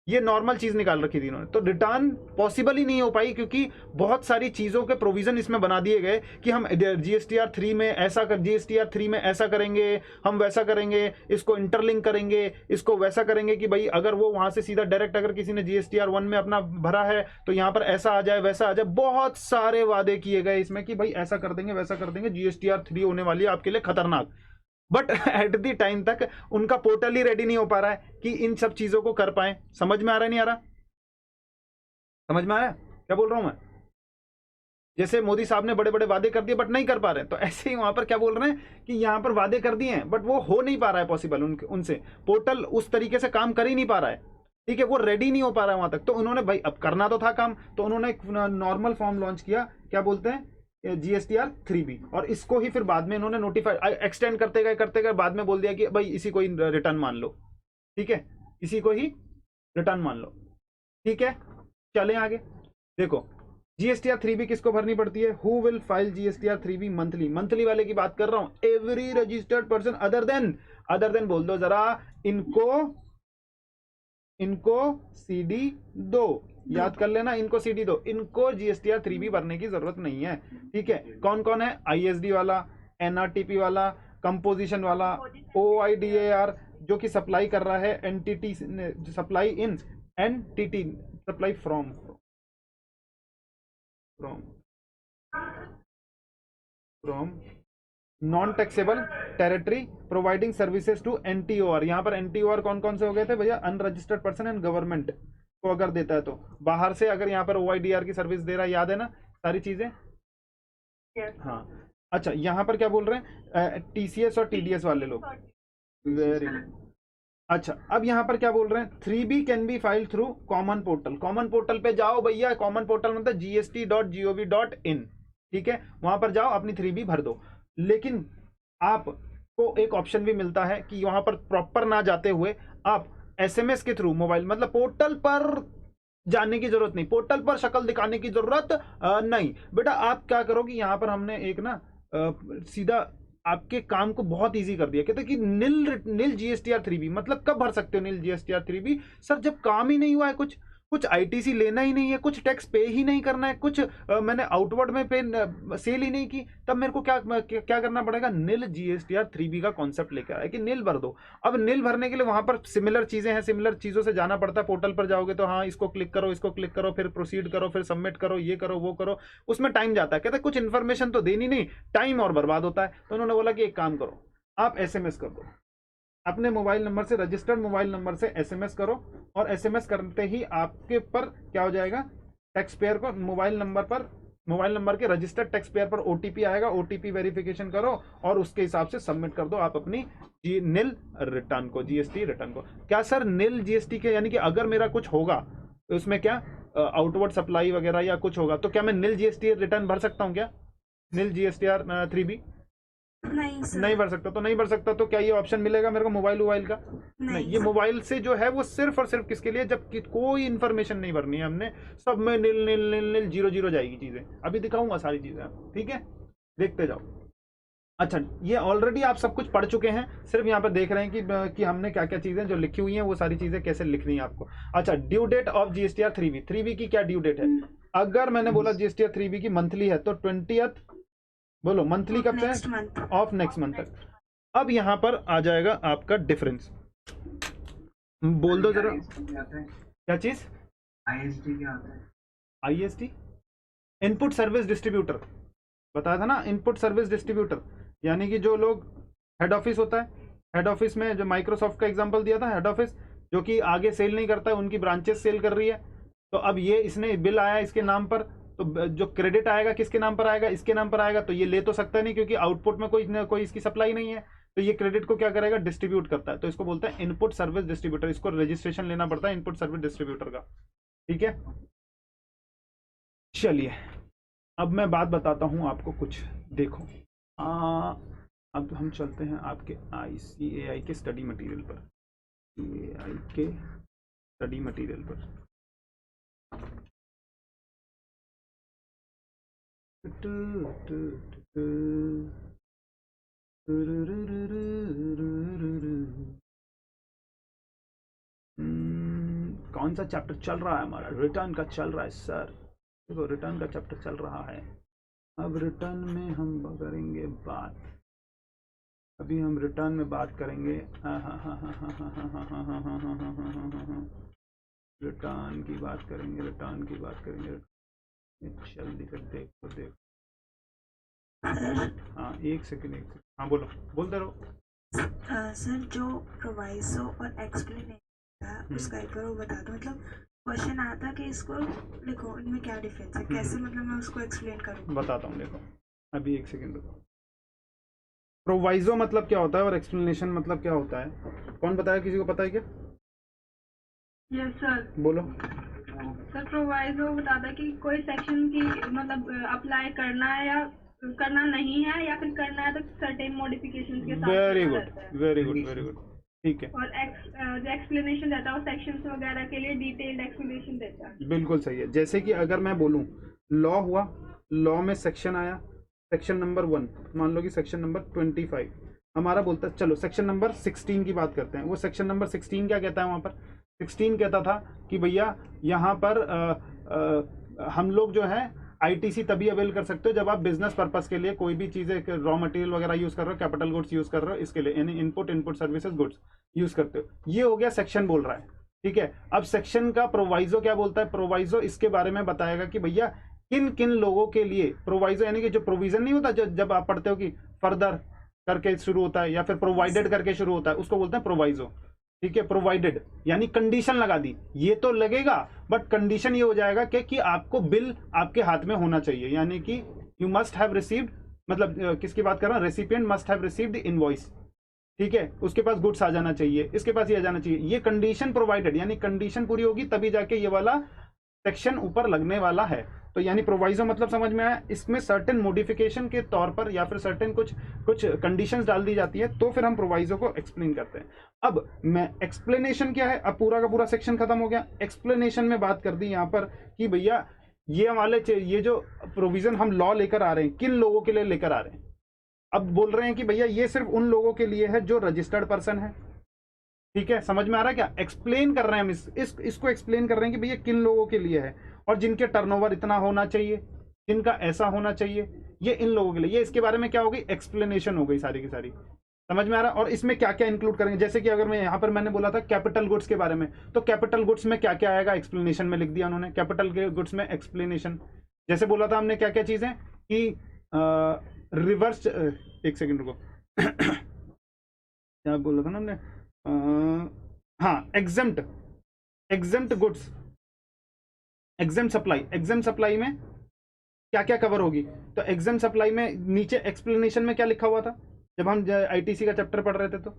ये नॉर्मल चीज निकाल रखी थी इन्होंने। तो रिटर्न पॉसिबल ही नहीं हो पाई, क्योंकि बहुत सारी चीजों के प्रोविजन इसमें बना दिए गए कि हम जीएसटीआर 3 में ऐसा कर, जीएसटीआर 3 में ऐसा करेंगे, हम वैसा करेंगे, इसको इंटरलिंक करेंगे, इसको वैसा करेंगे कि भाई अगर वो वहां से सीधा डायरेक्ट अगर किसी ने जीएसटीआर 1 में अपना भरा है तो यहाँ पर ऐसा आ जाए वैसा आ जाए। बहुत सारे वादे किए गए इसमें कि भाई ऐसा कर देंगे वैसा कर देंगे, जीएसटीआर 3 होने वाली है आपके लिए खतरनाक। बट एट द टाइम तक उनका पोर्टल ही रेडी नहीं हो पा रहा है कि इन सब चीजों को कर पाए। समझ में आ रहा है, नहीं आ रहा, समझ में आया क्या बोल रहा हूं मैं। जैसे मोदी साहब ने बड़े बड़े वादे कर दिए बट नहीं कर पा रहे, तो ऐसे ही वहां पर क्या बोल रहे हैं कि यहां पर वादे कर दिए हैं बट वो हो नहीं पा रहा है पॉसिबल उनसे, पोर्टल उस तरीके से काम कर ही नहीं पा रहा है। ठीक है, वो रेडी नहीं हो पा रहा है वहां तक। तो उन्होंने भाई अब करना तो था काम, तो उन्होंने एक नॉर्मल फॉर्म लॉन्च किया, क्या बोलते हैं, जीएसटीआर 3B। और इसको ही फिर बाद में इन्होंने नोटिफाई एक्सटेंड करते गए बाद में बोल दिया कि भाई इसी को ही रिटर्न मान लो। ठीक है, इसी को ही रिटर्न मान लो। ठीक है, चलें आगे। देखो जीएसटीआर 3B किसको भरनी पड़ती है, who will file GSTR 3B monthly, monthly वाले की बात कर रहा हूं। Every registered person other than बोल दो जरा, इनको सीडी दो, याद कर लेना, इनको सीडी दो, इनको जीएसटीआर 3B भरने की जरूरत नहीं है। ठीक है, कौन कौन है, आईएसडी वाला, एनआरटीपी वाला, कंपोजिशन वाला, ओआईडीएआर जो कि सप्लाई कर रहा है, NTT supply in, NTT supply from non taxable territory providing services to NTOR. यहाँ पर एनटीओआर कौन कौन से हो गए थे भैया, अनरजिस्टर्ड पर्सन एंड गवर्नमेंट को अगर देता है तो, बाहर से अगर यहाँ पर ओआईडीआर की सर्विस दे रहा है, याद है ना सारी चीजें। Yes. हाँ अच्छा, यहाँ पर क्या बोल रहे हैं, टीसीएस और टीडीएस वाले लोग, वेरी गुड। अच्छा अब यहाँ पर क्या बोल रहे हैं, 3B can be file through common portal. Common portal पे जाओ भैया, कॉमन पोर्टल मतलब gst.gov.in। ठीक है, वहां पर जाओ, अपनी 3B भर दो। लेकिन आपको एक ऑप्शन भी मिलता है कि वहां पर प्रॉपर ना जाते हुए आप एसएमएस के थ्रू, मोबाइल मतलब पोर्टल पर जानने की जरूरत नहीं, पोर्टल पर शक्ल दिखाने की जरूरत नहीं बेटा। आप क्या करो कि यहाँ पर हमने एक ना सीधा आपके काम को बहुत इजी कर दिया। कहते हैं कि नील जीएसटीआर 3B मतलब कब भर सकते हो नील जीएसटीआर 3B? सर जब काम ही नहीं हुआ है, कुछ आईटीसी लेना ही नहीं है, कुछ टैक्स पे ही नहीं करना है, कुछ मैंने आउटवर्ड में पे सेल ही नहीं की, तब मेरे को क्या करना पड़ेगा? नील जीएसटीआर 3B का कॉन्सेप्ट लेकर आया कि नील भर दो। अब नील भरने के लिए वहां पर सिमिलर चीजें हैं, सिमिलर चीजों से जाना पड़ता है। पोर्टल पर जाओगे तो हाँ इसको क्लिक करो, इसको क्लिक करो, फिर प्रोसीड करो, फिर सबमिट करो, ये करो वो करो, उसमें टाइम जाता है। कहते कुछ इन्फॉर्मेशन तो देनी नहीं, टाइम और बर्बाद होता है। तो उन्होंने बोला कि एक काम करो, आप एसएमएस कर दो, अपने मोबाइल नंबर से, रजिस्टर्ड मोबाइल नंबर से एसएमएस करो, और एसएमएस करते ही आपके पर क्या हो जाएगा? टैक्स पेयर को मोबाइल नंबर के रजिस्टर्ड टैक्स पेयर पर ओटीपी आएगा, ओटीपी वेरिफिकेशन करो और उसके हिसाब से सबमिट कर दो आप अपनी नील रिटर्न को, जीएसटी रिटर्न को। क्या सर नील जीएसटी के, यानी कि अगर मेरा कुछ होगा तो उसमें क्या आउटवर्ड सप्लाई वगैरह या कुछ होगा तो क्या मैं नील जीएसटी रिटर्न भर सकता हूँ क्या? नील जीएसटीआर 3B नहीं सर, नहीं भर सकता। तो नहीं भर सकता तो क्या ये ऑप्शन मिलेगा मेरे को मोबाइल का? नहीं, ये मोबाइल से जो है वो सिर्फ और सिर्फ किसके लिए? जब कोई इन्फॉर्मेशन नहीं भरनी है हमने, सब में नील नील नील नील 0 जाएगी चीजें। अभी दिखाऊंगा सारी चीजें, ठीक है, देखते जाओ। अच्छा, ये ऑलरेडी आप सब कुछ पढ़ चुके हैं, सिर्फ यहाँ पर देख रहे हैं कि हमने क्या क्या चीजें जो लिखी हुई हैं वो सारी चीजें कैसे लिखनी है आपको। अच्छा, due date of GSTR 3B की क्या ड्यू डेट है? अगर मैंने बोला जीएसटीआर 3B की मंथली है तो 20th, बोलो मंथली कब से है? ऑफ नेक्स्ट मंथ तक। अब यहां पर आ जाएगा आपका डिफरेंस, बोल दो जरा क्या चीज? आईएसटी क्या होता है? आईएसटी इनपुट सर्विस डिस्ट्रीब्यूटर, बताया था ना, इनपुट सर्विस डिस्ट्रीब्यूटर, यानी कि जो लोग हेड ऑफिस होता है, हेड ऑफिस में जो माइक्रोसॉफ्ट का एग्जांपल दिया था, हेड ऑफिस जो कि आगे सेल नहीं करता है, उनकी ब्रांचेस सेल कर रही है। तो अब ये इसने बिल आया इसके नाम पर, तो जो क्रेडिट आएगा किसके नाम पर आएगा? इसके नाम पर आएगा। तो ये ले तो सकता नहीं क्योंकि आउटपुट में कोई इसकी सप्लाई नहीं है, तो ये क्रेडिट को क्या करेगा? डिस्ट्रीब्यूट करता है। तो इसको बोलते हैं इनपुट सर्विस डिस्ट्रीब्यूटर। इसको रजिस्ट्रेशन लेना पड़ता है इनपुट सर्विस डिस्ट्रीब्यूटर का, ठीक है। चलिए अब मैं बात बताता हूं आपको कुछ, देखो अब हम चलते हैं आपके ICAI के स्टडी मटेरियल पर, CAI के स्टडी मटेरियल पर। कौन सा चैप्टर चल रहा है हमारा? रिटर्न का चल रहा है सर, देखो रिटर्न का चैप्टर चल रहा है। अब रिटर्न में हम करेंगे बात, अभी हम रिटर्न में बात करेंगे रिटर्न की बात करेंगे, जल्दी कर देखो हाँ एक सेकंड हाँ बोलते रहो। सर जो प्रोवाइजो और एक्सप्लेनेशन है उसका एक बार वो बता दो। मतलब क्वेश्चन आता कि इसको लिखो, इनमें क्या डिफरेंस है, कैसे मतलब मैं उसको एक्सप्लेन करूँ? बताता हूँ, देखो अभी एक सेकंड रुको। प्रोवाइजो मतलब क्या होता है और एक्सप्लेनेशन मतलब क्या होता है? कौन बताया? किसी को पता है क्या? Yes sir. बोलो सर प्रोवाइजो बताता है कि कोई सेक्शन की मतलब अप्लाई करना है या करना नहीं है, या फिर करना है तो सर्टेन मॉडिफिकेशन के साथ। वेरी गुड, ठीक है। और जो एक्सप्लेनेशन देता है वो सेक्शंस वगैरह के लिए डिटेल्ड एक्सप्लेनेशन देता है। बिल्कुल सही है। जैसे कि अगर मैं बोलूं लॉ हुआ, लॉ में सेक्शन आया, सेक्शन नंबर 1, मान लो कि सेक्शन नंबर 25 हमारा बोलता है, चलो सेक्शन नंबर 16 की बात करते हैं। वो सेक्शन नंबर 16 क्या कहता है? वहां पर 16 कहता था कि भैया यहाँ पर हम लोग जो है आईटीसी तभी अवेल कर सकते हो जब आप बिजनेस पर्पस के लिए कोई भी चीजें, रॉ मटेरियल वगैरह यूज कर रहे हो, कैपिटल गुड्स यूज कर रहे हो, इसके लिए यानी इनपुट सर्विसेज गुड्स यूज करते हो। ये हो गया सेक्शन बोल रहा है, ठीक है। अब सेक्शन का प्रोवाइजो क्या बोलता है? प्रोवाइजो इसके बारे में बताएगा कि भैया किन किन लोगों के लिए प्रोवाइजो, यानी कि जो प्रोविजन नहीं होता जब आप पढ़ते हो कि फर्दर करके शुरू होता है या फिर प्रोवाइडेड करके शुरू होता है, उसको बोलते हैं प्रोवाइजो, ठीक है। प्रोवाइडेड यानी कंडीशन लगा दी, ये तो लगेगा बट कंडीशन ये हो जाएगा कि आपको बिल आपके हाथ में होना चाहिए, यानी कि यू मस्ट हैव रिसीव्ड, मतलब किसकी बात कर रहा हूं? Recipient must have received invoice, ठीक है। उसके पास गुड्स आ जाना चाहिए, इसके पास ये आ जाना चाहिए। ये कंडीशन प्रोवाइडेड, यानी कंडीशन पूरी होगी तभी जाके ये वाला सेक्शन ऊपर लगने वाला है। तो यानी प्रोवाइजो मतलब समझ में आया, इसमें सर्टेन मॉडिफिकेशन के तौर पर या फिर सर्टेन कुछ कंडीशंस डाल दी जाती है, तो फिर हम प्रोवाइजो को एक्सप्लेन करते हैं। अब मैं एक्सप्लेनेशन क्या है, अब पूरा का पूरा सेक्शन खत्म हो गया। एक्सप्लेनेशन में बात कर दी यहाँ पर कि भैया ये जो प्रोविजन हम लॉ लेकर आ रहे हैं, किन लोगों के लिए लेकर आ रहे हैं। अब बोल रहे हैं कि भैया ये सिर्फ उन लोगों के लिए है जो रजिस्टर्ड पर्सन है। ठीक है, समझ में आ रहा है क्या? एक्सप्लेन कर रहे हैं हम इसको एक्सप्लेन कर रहे हैं कि भैया किन लोगों के लिए है, और जिनके टर्नओवर इतना होना चाहिए, जिनका ऐसा होना चाहिए, ये इन लोगों के लिए। ये इसके बारे में क्या हो गई, एक्सप्लेनेशन हो गई सारी की सारी। समझ में आ रहा है? और इसमें क्या क्या इंक्लूड करेंगे, जैसे कि अगर मैं यहाँ पर मैंने बोला था कैपिटल गुड्स के बारे में, तो कैपिटल गुड्स में क्या क्या आएगा, एक्सप्लेनेशन में लिख दिया उन्होंने। कैपिटल गुड्स में एक्सप्लेनेशन, जैसे बोला था हमने क्या क्या चीजें कि रिवर्स, एक सेकेंड रुको क्या बोला था ना हमने, हाँ, एग्जेम्प्ट गुड्स, एग्जेम्प्ट सप्लाई में क्या क्या कवर होगी। तो एग्जेम्प्ट सप्लाई में नीचे एक्सप्लेनेशन में क्या लिखा हुआ था, जब हम आईटीसी का चैप्टर पढ़ रहे थे, तो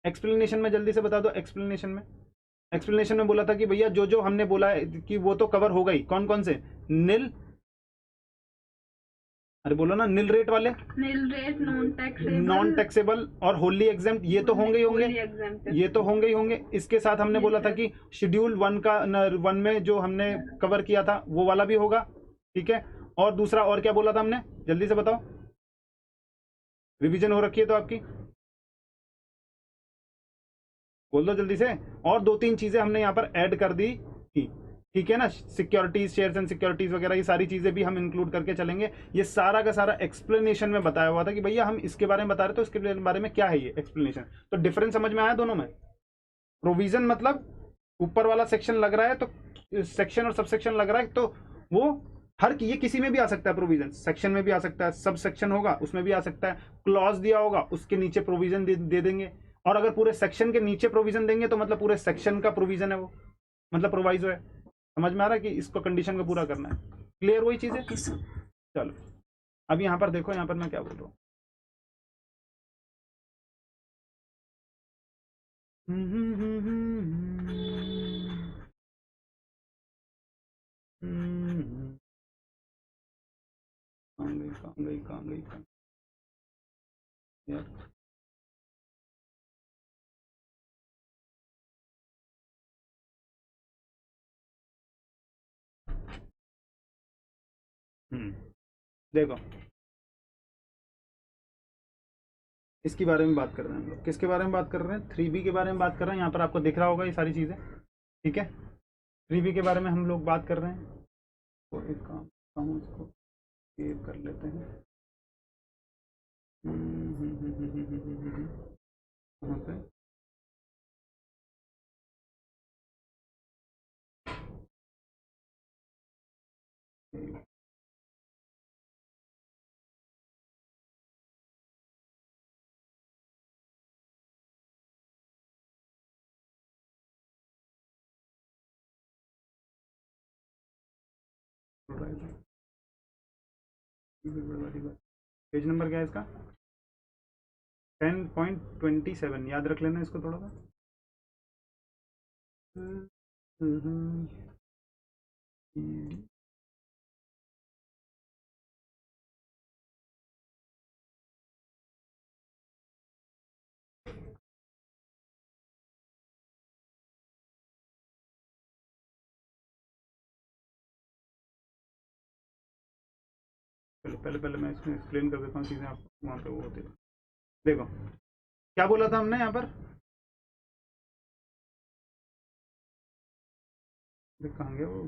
एक्सप्लेनेशन में जल्दी से बता दो। एक्सप्लेनेशन में बोला था कि भैया जो जो हमने बोला है कि वो तो कवर हो गई, कौन कौन से, निल, अरे बोलो ना, निल रेट वाले, नील रेट, नॉन टैक्सेबल और होली एग्जेम्प्ट, ये तो होंगे ही होंगे, ये तो होंगे ही होंगे। इसके साथ हमने बोला था कि शेड्यूल 1 में जो हमने कवर किया था वो वाला भी होगा। ठीक है, और दूसरा और क्या बोला था हमने, जल्दी से बताओ, रिवीजन हो रखी है तो आपकी, बोल दो जल्दी से। और 2-3 चीजें हमने यहाँ पर ऐड कर दी थी। ठीक है ना, सिक्योरिटीज, शेयर्स एंड सिक्योरिटीज वगैरह, ये सारी चीजें भी हम इंक्लूड करके चलेंगे। ये सारा का सारा एक्सप्लेनेशन में बताया हुआ था कि भैया हम इसके बारे में बता रहे, तो इसके बारे में क्या है ये एक्सप्लेनेशन। तो डिफरेंस समझ में आया दोनों में? प्रोविजन मतलब ऊपर वाला सेक्शन लग रहा है, तो सेक्शन और सब सेक्शन लग रहा है, तो वो ये किसी में भी आ सकता है। प्रोविजन सेक्शन में भी आ सकता है, सब सेक्शन होगा उसमें भी आ सकता है, क्लॉज दिया होगा उसके नीचे प्रोविजन दे देंगे। और अगर पूरे सेक्शन के नीचे प्रोविजन देंगे तो मतलब पूरे सेक्शन का प्रोविजन है वो, मतलब प्रोवाइजो है। समझ में आ रहा है कि इसको कंडीशन को पूरा करना है। क्लियर वही चीज है? चलो अब यहाँ पर देखो, यहाँ पर मैं क्या बोल रहा हूँ। काम गई यार, देखो इसके बारे में बात कर रहे हैं हम लोग। किसके बारे में बात कर रहे हैं? 3B के बारे में बात कर रहे हैं। यहाँ पर आपको दिख रहा होगा ये सारी चीज़ें। ठीक है, 3B के बारे में हम लोग बात कर रहे हैं। तो एक काम इसको सेव कर लेते हैं। यहाँ पे पेज नंबर क्या है इसका? 10.27, याद रख लेना इसको थोड़ा सा। पहले मैं इसमें एक्सप्लेन कर देता हूँ चीज़ें आपको, वहाँ पे वो होते हैं। देखो क्या बोला था हमने यहाँ पर, कहाँ गया वो,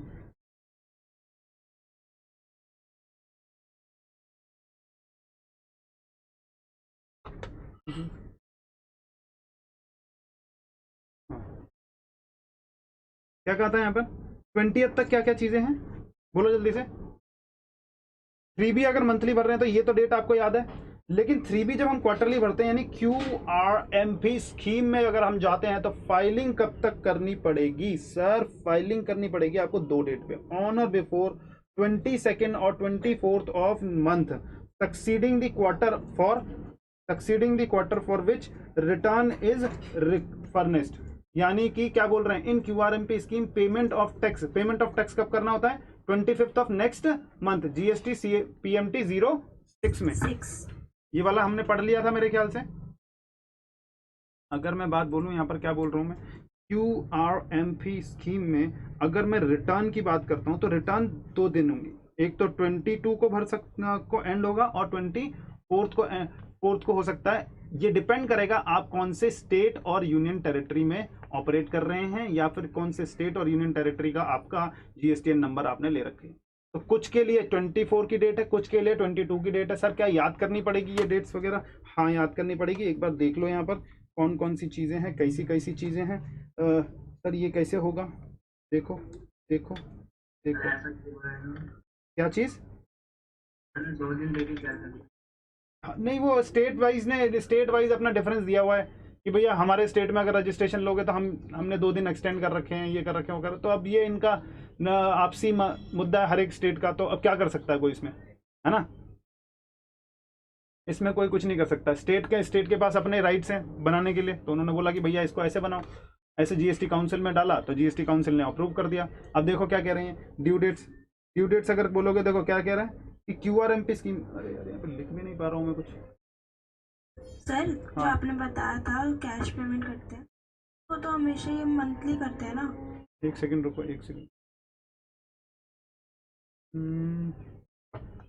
हाँ क्या कहा था यहाँ पर, 20th तक क्या क्या चीज़ें हैं, बोलो जल्दी से। 3B अगर मंथली भर रहे हैं तो ये तो डेट आपको याद है, लेकिन 3B जब हम क्वार्टरली भरते हैं यानी QRMP स्कीम में अगर हम जाते हैं तो फाइलिंग कब तक करनी पड़ेगी सर? फाइलिंग करनी पड़ेगी आपको 2 डेट पे, ऑन और बिफोर 22nd और 24th of month succeeding the quarter for which return is furnished. यानी कि क्या बोल रहे हैं, इन QRMP scheme payment of tax कब करना होता है? 25th of next month GST PMT 06 में। 6 ये वाला हमने पढ़ लिया था मेरे ख्याल से। अगर मैं बात बोलूं यहाँ पर क्या बोल रहा हूँ मैं, QRMP स्कीम में अगर मैं रिटर्न की बात करता हूँ तो रिटर्न 2 दिन होंगी, एक तो 22 को भर सकना को एंड होगा और 24th को हो सकता है। ये डिपेंड करेगा आप कौन से स्टेट और यूनियन टेरिटरी में ऑपरेट कर रहे हैं या फिर कौन से स्टेट और यूनियन टेरिटरी का आपका जीएसटीएन नंबर आपने ले रखे। तो कुछ के लिए 24 की डेट है, कुछ के लिए 22 की डेट है। सर क्या याद करनी पड़ेगी ये डेट्स वगैरह? हाँ याद करनी पड़ेगी। एक बार देख लो यहाँ पर कौन कौन सी चीज़ें हैं, कैसी कैसी चीज़ें हैं। सर ये कैसे होगा? देखो देखो देखो क्या चीज़, 2 दिन लेके क्या करें? नहीं वो स्टेट वाइज अपना डिफरेंस दिया हुआ है कि भैया हमारे स्टेट में अगर रजिस्ट्रेशन लोगे तो हमने 2 दिन एक्सटेंड कर रखे हैं, ये कर रखे हैं, वो कर। तो अब ये इनका आपसी मुद्दा है हर एक स्टेट का, तो अब क्या कर सकता है कोई इसमें, है ना? इसमें कोई कुछ नहीं कर सकता। स्टेट के पास अपने राइट्स हैं बनाने के लिए, तो उन्होंने बोला कि भैया इसको ऐसे बनाओ, ऐसे जीएसटी काउंसिल में डाला तो जीएसटी काउंसिल ने अप्रूव कर दिया। अब देखो क्या कह रहे हैं, ड्यू डेट्स अगर बोलोगे, देखो क्या कह रहे हैं कि QRMP स्कीम, अरे यार यहाँ पे लिख भी नहीं पा रहा हूँ मैं कुछ। सर जो हाँ। आपने बताया था कैश पेमेंट करते हैं, वो तो हमेशा ये मंथली करते हैं ना। एक सेकंड रुको, एक सेकंड।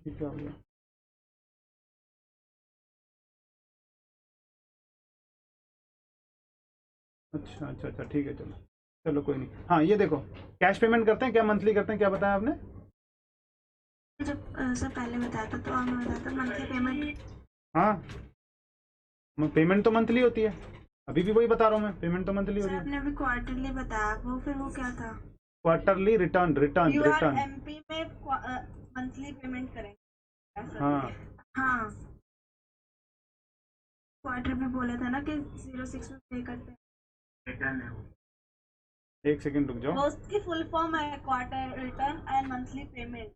ये क्या हो गया? अच्छा ठीक है, चलो कोई नहीं। हाँ ये देखो कैश पेमेंट करते हैं क्या मंथली करते हैं, क्या बताया आपने? जब सर पहले बताया था तो आपने बताया था मंथली पेमेंट। हाँ पेमेंट तो मंथली होती है, अभी भी वही बता रहा हूँ मैं, पेमेंट तो मंथली सर होती है। आपने अभी क्वार्टरली बताया, वो फिर वो क्या था? Quarterly return. QRMP में मंथली पेमेंट करेंगे। हाँ हाँ क्वार्टर भी बोला था ना कि 06 में पे करते हैं। रिटर्न है वो। एक सेकंड रुक जाओ। वो उसकी फुल फॉर्म है quarter return and monthly payment.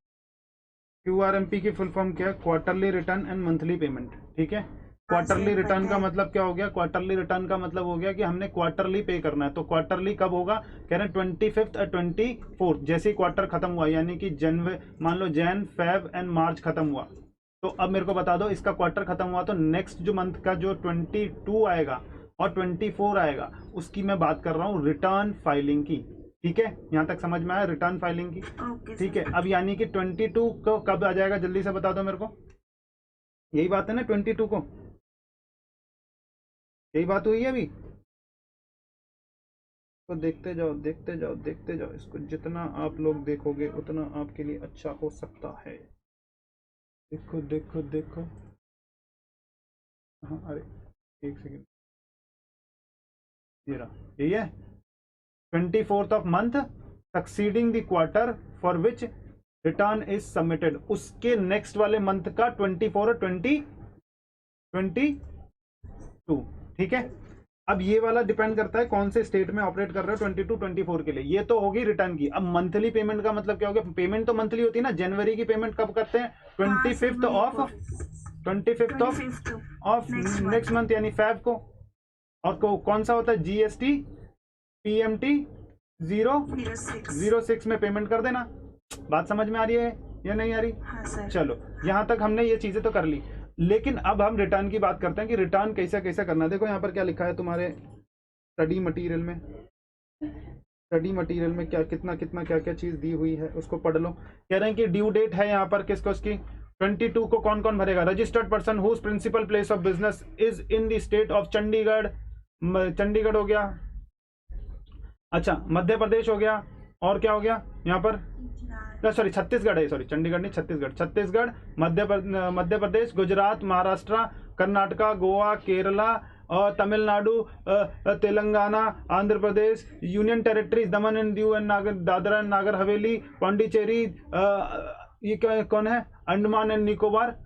QRMP की फुल फॉर्म क्या है? Quarterly return and monthly payment, ठीक है। क्वार्टरली सर, रिटर्न पता का है। मतलब क्या हो गया? क्वार्टरली रिटर्न का मतलब हो गया कि हमने क्वार्टरली पे करना है। तो क्वार्टरली कब होगा? कह रहे हैं 25th और 24th, जैसे ही क्वार्टर खत्म हुआ, यानी कि जनवरी, मान लो जैन फेब एंड मार्च खत्म हुआ, तो अब मेरे को बता दो इसका क्वार्टर खत्म हुआ तो नेक्स्ट जो मंथ का जो 22 आएगा और 24 आएगा, उसकी मैं बात कर रहा हूँ रिटर्न फाइलिंग की। ठीक है, यहाँ तक समझ में आया? रिटर्न फाइलिंग की। ओके ठीक है, अब यानी कि 22 को कब आ जाएगा, जल्दी से बता दो मेरे को। यही बात है ना, 22 को, यही बात हुई है अभी। तो देखते जाओ देखते जाओ देखते जाओ, इसको जितना आप लोग देखोगे उतना आपके लिए अच्छा हो सकता है। देखो देखो देखो, हाँ अरे एक सेकेंड, ये रहा, यही है 24th of month succeeding the quarter for which return is submitted, उसके नेक्स्ट वाले मंथ का 24 और 22। ठीक है, अब ये वाला डिपेंड करता है कौन से स्टेट में ऑपरेट कर रहे हो 22 24 के लिए। ये तो होगी रिटर्न की। अब मंथली पेमेंट का मतलब क्या हो गया? पेमेंट तो मंथली होती है ना। जनवरी की पेमेंट कब करते हैं? 25th ऑफ नेक्स्ट मंथ यानी फेब को। और कौन सा होता है? जीएसटी पीएमटी 06 में पेमेंट कर देना। बात समझ में आ रही है या नहीं आ रही? हाँ सर। चलो यहां तक हमने ये चीजें तो कर ली, लेकिन अब हम रिटर्न की बात करते हैं कि रिटर्न कैसा कैसा करना है। देखो यहाँ पर क्या लिखा है तुम्हारे स्टडी मटेरियल में। स्टडी मटेरियल में क्या कितना कितना क्या क्या चीज दी हुई है उसको पढ़ लो। कह रहे हैं कि ड्यू डेट है यहाँ पर किसको? उसकी 22 को कौन कौन भरेगा? Registered person whose principal place of business is in the state of Chandigarh. Chandigarh हो गया, अच्छा मध्य प्रदेश हो गया, और क्या हो गया यहाँ पर? सॉरी छत्तीसगढ़ है, सॉरी चंडीगढ़ नहीं, छत्तीसगढ़, मध्य प्रदेश, गुजरात, महाराष्ट्र, कर्नाटका, गोवा, केरला और Tamil Nadu, Telangana, Andhra Pradesh, union territories Daman and Diu and Dadra and Nagar Haveli, Pondicherry, ये कौन है? अंडमान एंड निकोबार,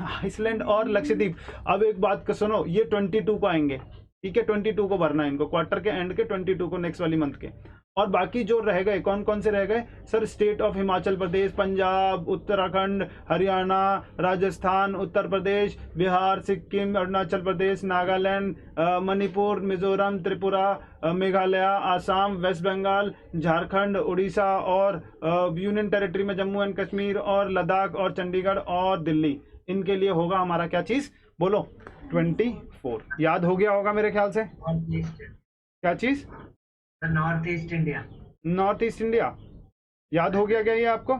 आइसलैंड और लक्षद्वीप। अब एक बात सुनो, ये 22 को आएंगे। ठीक है, 22 को भरना है इनको, क्वार्टर के एंड के 22 को, नेक्स्ट वाली मंथ के। और बाकी जो रह गए कौन कौन से रह गए sir? State of Himachal Pradesh, Punjab, Uttarakhand, Haryana, Rajasthan, Uttar Pradesh, Bihar, Sikkim, Arunachal Pradesh, Nagaland, Manipur, Mizoram, Tripura, Meghalaya, Assam, west Bengal, Jharkhand, Orissa और यूनियन टेरिटरी में जम्मू एंड कश्मीर और लद्दाख और चंडीगढ़ और दिल्ली। इनके लिए होगा हमारा क्या चीज़? बोलो 24। याद हो गया होगा मेरे ख्याल से। नॉर्थ ईस्ट, क्या चीज़? North east India. North east India याद हो गया क्या ये आपको?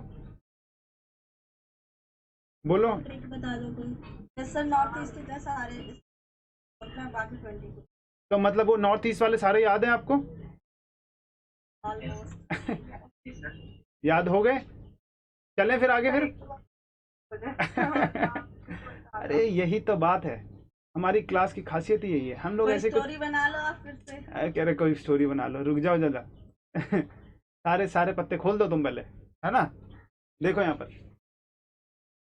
बोलो। ट्रिक बता दो कोई। यस सर, नॉर्थ ईस्ट इधर सारे में बाकी 20 तो मतलब वो नॉर्थ ईस्ट वाले सारे याद हैं आपको? ऑलमोस्ट। याद हो गए? चलें फिर आगे फिर। अरे यही तो बात है, हमारी क्लास की खासियत ही यही है। हम लोग कोई ऐसे कुछ स्टोरी बना लो आप फिर से। कह रहे कोई स्टोरी बना लो, रुक जाओ जरा। सारे पत्ते खोल दो तुम पहले, है ना? देखो यहाँ पर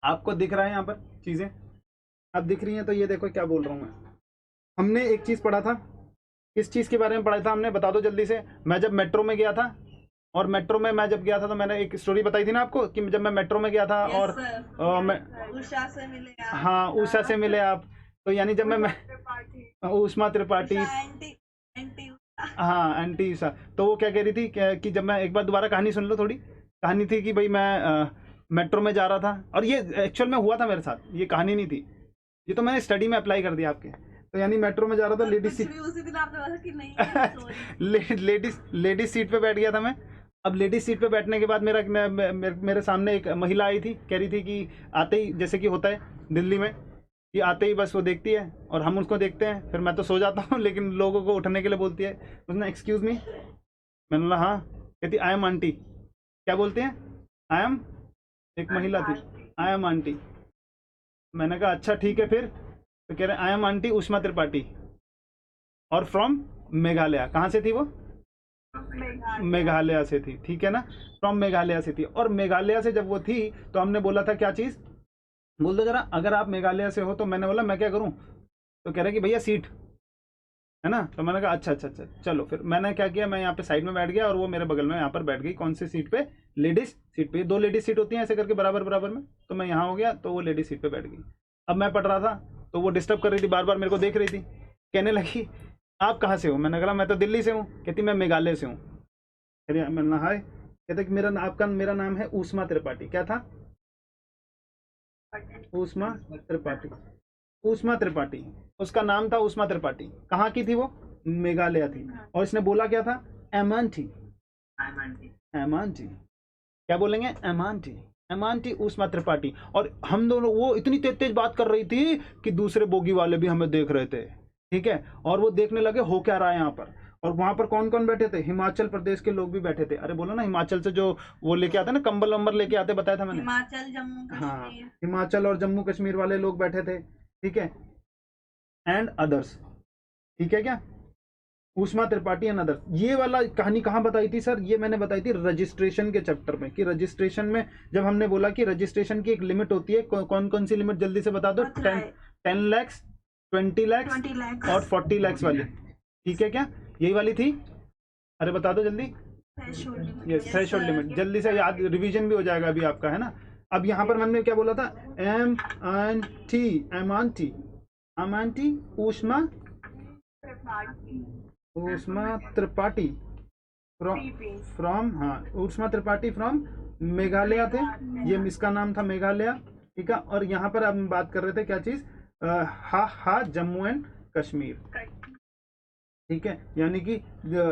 आपको दिख रहा है, यहाँ पर चीजें अब दिख रही हैं। तो ये देखो क्या बोल रहा हूँ मैं। हमने एक चीज पढ़ा था, किस चीज के बारे में पढ़ा था हमने? बता दो जल्दी से। मैं जब मेट्रो में गया था, और मेट्रो में मैं जब गया था तो मैंने एक स्टोरी बताई थी ना आपको कि जब मैं मेट्रो में गया था और मैं उषा से मिले आप। हाँ उषा से मिले आप। तो यानी जब मैं उषमा त्रिपाठी, एंटी हाँ एंटी उषा। तो वो क्या कह रही थी कि जब मैं एक बार दोबारा कहानी सुन लो थोड़ी। कहानी थी कि भाई मैं मेट्रो में जा रहा था, और ये एक्चुअल में हुआ था मेरे साथ, ये कहानी नहीं थी, ये तो मैंने स्टडी में अप्लाई कर दिया आपके। तो यानी मेट्रो में जा रहा था, लेडीज सीट, उसी दिन आपने बोला कि नहीं लेडीज सीट पे बैठ गया था मैं। अब लेडीज सीट पे बैठने के बाद मेरे सामने एक महिला आई थी, कह रही थी कि आते ही, जैसे कि होता है दिल्ली में कि आते ही बस वो देखती है और हम उसको देखते हैं, फिर मैं तो सो जाता हूँ लेकिन लोगों को उठने के लिए बोलती है। उसने एक्सक्यूज मी, मैंने बोला हाँ। कहती आई एम आंटी। क्या बोलते हैं? आई एम, एक महिला थी, आई एम आंटी। मैंने कहा अच्छा ठीक है फिर। तो कह रहे I am aunty Ushma Tripathi और फ्रॉम मेघालय। कहाँ से थी वो? मेघालय से थी, ठीक है ना? फ्रॉम मेघालय से थी। और मेघालय से जब वो थी तो हमने बोला था क्या चीज़? बोल दो जरा, अगर आप मेघालय से हो तो मैंने बोला मैं क्या करूं? तो कह रहे कि भैया सीट, है ना? तो मैंने कहा अच्छा चलो। फिर मैंने क्या किया, मैं यहाँ पे साइड में बैठ गया और वो मेरे बगल में यहाँ पर बैठ गई। कौन सी सीट पे? लेडीज सीट पे। 2 लेडीज सीट होती हैं ऐसे करके बराबर बराबर में। तो मैं यहाँ हो गया तो वो लेडीज सीट पे बैठ गई। अब मैं पढ़ रहा था तो वो डिस्टर्ब कर रही थी, बार बार मेरे को देख रही थी। कहने लगी आप कहाँ से हो? मैंने कहा मैं तो दिल्ली से हूँ। कहती मैं मेघालय से हूँ। मैंने हाय। कहते कि मेरा नाम है उषमा त्रिपाठी। क्या था? उषमा त्रिपाठी। उषमा त्रिपाठी, उसका नाम था उषमा त्रिपाठी। कहाँ की थी वो? मेघालय थी। और इसने बोला क्या था? एमांटी। एमांटी क्या बोलेंगे? एमांटी। एमांटी उषमा त्रिपाठी। और हम दोनों, वो इतनी तेज तेज बात कर रही थी कि दूसरे बोगी वाले भी हमें देख रहे थे, ठीक है? और वो देखने लगे हो क्या रहा है यहाँ पर। और वहां पर कौन कौन बैठे थे? हिमाचल प्रदेश के लोग भी बैठे थे। अरे बोलो ना, हिमाचल से जो वो लेके आते ना, कंबल वंबल लेके आते, बताया था मैंने। हिमाचल, जम्मू हाँ, कश्मीर। हिमाचल और जम्मू कश्मीर वाले लोग बैठे थे, ठीक है? एंड अदर्स, ठीक है क्या? Ushma Tripathi and others. ये वाला कहानी कहाँ बताई थी सर? ये मैंने बताई थी रजिस्ट्रेशन के चैप्टर में, कि रजिस्ट्रेशन में जब हमने बोला कि रजिस्ट्रेशन की एक लिमिट होती है। कौन कौन सी लिमिट जल्दी से बता दो? 10 लाख, 20 लाख और 40 लाख वाली, ठीक है क्या? यही वाली थी। अरे बता दो जल्दी। Yes, threshold limit. जल्दी से याद, रिवीजन भी हो जाएगा अभी आपका, है ना? अब यहाँ पर मैंने क्या बोला था? एमांटी उषमा त्रिपाठी फ्रॉम, हाँ उषमा त्रिपाठी फ्रॉम मेघालय थे। ये इसका नाम था मेघालय, ठीक है? और यहाँ पर हम बात कर रहे थे क्या चीज? जम्मू एंड कश्मीर, ठीक है? यानी कि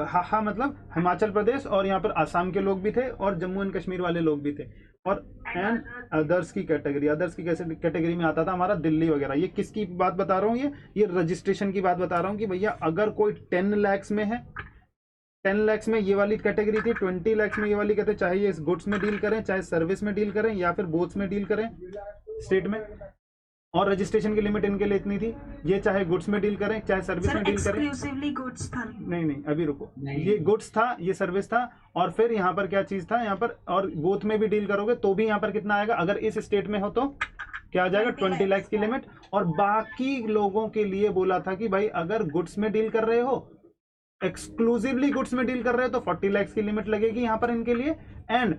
हा मतलब हिमाचल प्रदेश, और यहाँ पर आसाम के लोग भी थे और जम्मू एंड कश्मीर वाले लोग भी थे। और एंड अदर्स की कैटेगरी, अदर्स की कैसे कैटेगरी में आता था हमारा दिल्ली वगैरह। ये किसकी बात बता रहा हूँ? ये रजिस्ट्रेशन की बात बता रहा हूँ कि भैया अगर कोई 10 लाख में है, 10 लाख में ये वाली कैटेगरी थी, 20 लाख में ये वाली कहते, चाहे ये गुड्स में डील करें, चाहे सर्विस में डील करें, या फिर बोथ्स में डील करें स्टेट में। और रजिस्ट्रेशन की लिमिट इनके लिए इतनी थी, ये चाहे गुड्स में डील करें चाहे सर्विस में डील करें। एक्सक्लूसिवली गुड्स था? नहीं अभी रुको, ये गुड्स था, ये सर्विस था, और फिर यहाँ पर क्या चीज था? यहाँ पर और बोथ में भी डील करोगे तो भी यहाँ पर कितना आएगा? अगर इस स्टेट में हो तो क्या आ जाएगा? 20 लाख की लिमिट। और बाकी लोगों के लिए बोला था कि भाई अगर गुड्स में डील कर रहे हो एक्सक्लूसिवली गुड्स में डील कर रहे हो तो 40 लाख की लिमिट लगेगी यहाँ पर इनके लिए। एंड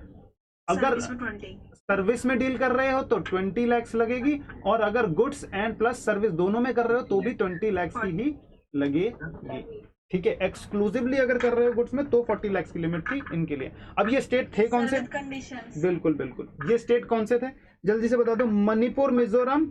अगर सर्विस में 20। सर्विस में डील कर रहे हो तो 20 लाख लगेगी, और अगर गुड्स एंड प्लस सर्विस दोनों में कर रहे हो तो भी 20 लाख की ही लगेगी। ठीक है, एक्सक्लूसिवली अगर कर रहे हो गुड्स में तो 40 लाख की लिमिट थी इनके लिए। अब ये स्टेट थे कौन से? कंडीशंस। बिल्कुल बिल्कुल, ये स्टेट कौन से थे जल्दी से बता दो। मणिपुर, मिजोरम,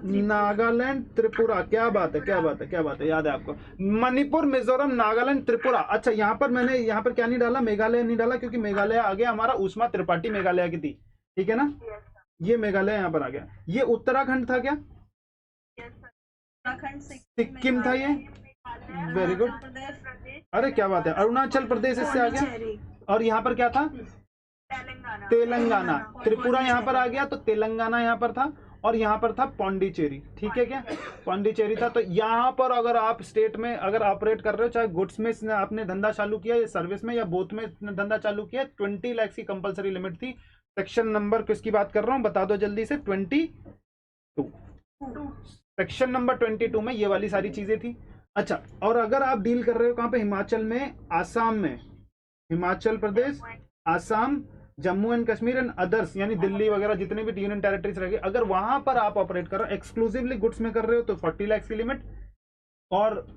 नागालैंड, त्रिपुरा। क्या बात है, क्या बात है, क्या बात है, याद है आपको? मणिपुर, मिजोरम, नागालैंड, त्रिपुरा। अच्छा, यहाँ पर मैंने यहाँ पर क्या नहीं डाला? मेघालय नहीं डाला, क्योंकि मेघालय आ गया हमारा, उष्मा त्रिपाठी मेघालय की थी। ठीक है ना, ये मेघालय यहाँ पर आ गया। ये उत्तराखंड था क्या? उत्तराखंड, सिक्किम था ये। वेरी गुड, अरे क्या बात है, अरुणाचल प्रदेश इससे आ गया। पौंडीचेरी, और यहाँ पर क्या था? तेलंगाना। त्रिपुरा यहाँ पर आ गया तो तेलंगाना यहाँ पर था, और यहाँ पर था पौंडीचेरी। ठीक है क्या, पौंडीचेरी था। तो यहाँ पर अगर आप स्टेट में अगर ऑपरेट कर रहे हो, चाहे गुड्स में आपने धंधा चालू किया या सर्विस में या बोथ में धंधा चालू किया, 20 लाख की कंपलसरी लिमिट थी। सेक्शन नंबर किसकी बात कर रहा हूँ बता दो जल्दी से? 22। सेक्शन नंबर 22 में ये वाली सारी चीजें थी। अच्छा, और अगर आप डील कर रहे हो कहाँ पे? हिमाचल में, आसाम में, Himachal Pradesh, Assam, Jammu and Kashmir and others, यानी दिल्ली वगैरह जितने भी यूनियन टेरिटरीज रहेगी, अगर वहां पर आप ऑपरेट कर रहे हो, एक्सक्लूसिवली गुड्स में कर रहे हो तो 40 लाख की लिमिट, और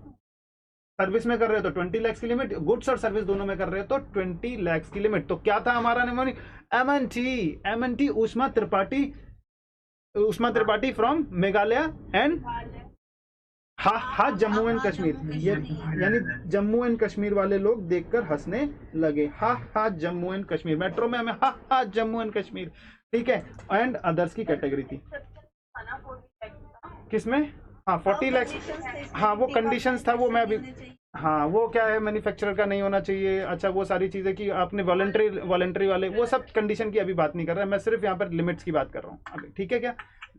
सर्विस में कर रहे हो तो 20 लाख की लिमिट, गुड्स और सर्विस दोनों में कर रहे हो तो 20 लाख की लिमिट। तो क्या था हमारा निमोनिक? एमएनटी, उष्मा Tripathi from Meghalaya and Jammu and Kashmir. ये यानी जम्मू एंड कश्मीर वाले लोग देखकर हंसने लगे। जम्मू एंड कश्मीर, मेट्रो में हमें जम्मू एंड कश्मीर। ठीक है, एंड अदर्स की कैटेगरी थी किसमें? हाँ, 40 लाख। हाँ, वो कंडीशंस था, वो मैं अभी, हाँ वो क्या है, मैन्युफैक्चरर का नहीं होना चाहिए। अच्छा, वो सारी चीजें कि आपने वॉलंटरी वाले, वो सब कंडीशन की अभी बात नहीं कर रहे हैं, मैं सिर्फ यहाँ पर लिमिट्स की बात कर रहा हूँ अभी। ठीक है क्या,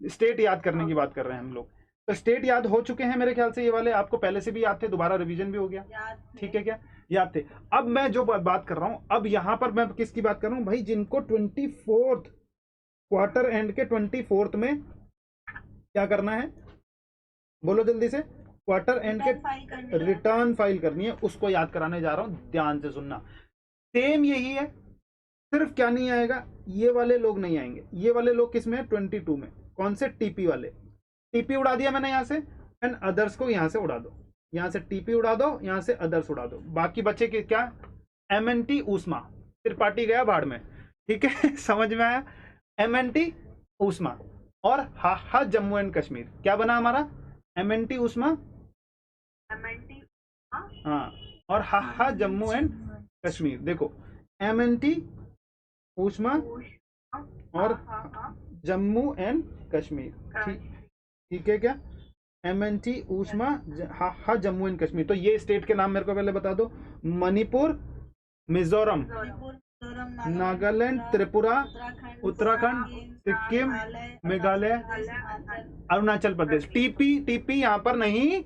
स्टेट याद करने की बात कर रहे हैं हम लोग। तो स्टेट याद हो चुके हैं मेरे ख्याल से, ये वाले आपको पहले से भी याद थे, दोबारा रिवीजन भी हो गया। ठीक है क्या, याद थे। अब मैं जो बात कर रहा हूँ, अब यहाँ पर मैं किसकी बात कर रहा हूँ भाई? जिनको 24th क्वार्टर एंड के 24th में क्या करना है, बोलो जल्दी से? क्वार्टर एंड के रिटर्न फाइल करनी है, उसको याद कराने जा रहा हूं, ध्यान से सुनना। सेम यही है, सिर्फ क्या नहीं आएगा, ये वाले लोग नहीं आएंगे। ये वाले लोग किस में? 22 में। कौन से? टीपी वाले। टीपी उड़ा दिया मैंने यहाँ से, एंड अदर्स को यहाँ से उड़ा दो। यहाँ से टीपी उड़ा दो, यहाँ से अदर्स उड़ा दो, बाकी बचे के क्या? एमएनटी, उष्मा त्रिपाठी गया भाड़ में। ठीक है समझ में आया? एमएनटी, उष्मा और जम्मू एंड कश्मीर। क्या बना हमारा? एमएनटी, उष्मा, हाँ, और जम्मू एंड कश्मीर। देखो, एमएनटी, उष्मा और जम्मू एंड कश्मीर। ठीक है क्या? एमएनटी, उष्मा, जम्मू एंड कश्मीर। तो ये स्टेट के नाम मेरे को पहले बता दो। मणिपुर, मिजोरम, नागालैंड, त्रिपुरा, उत्तराखंड, सिक्किम, मेघालय, अरुणाचल प्रदेश। टीपी यहाँ पर नहीं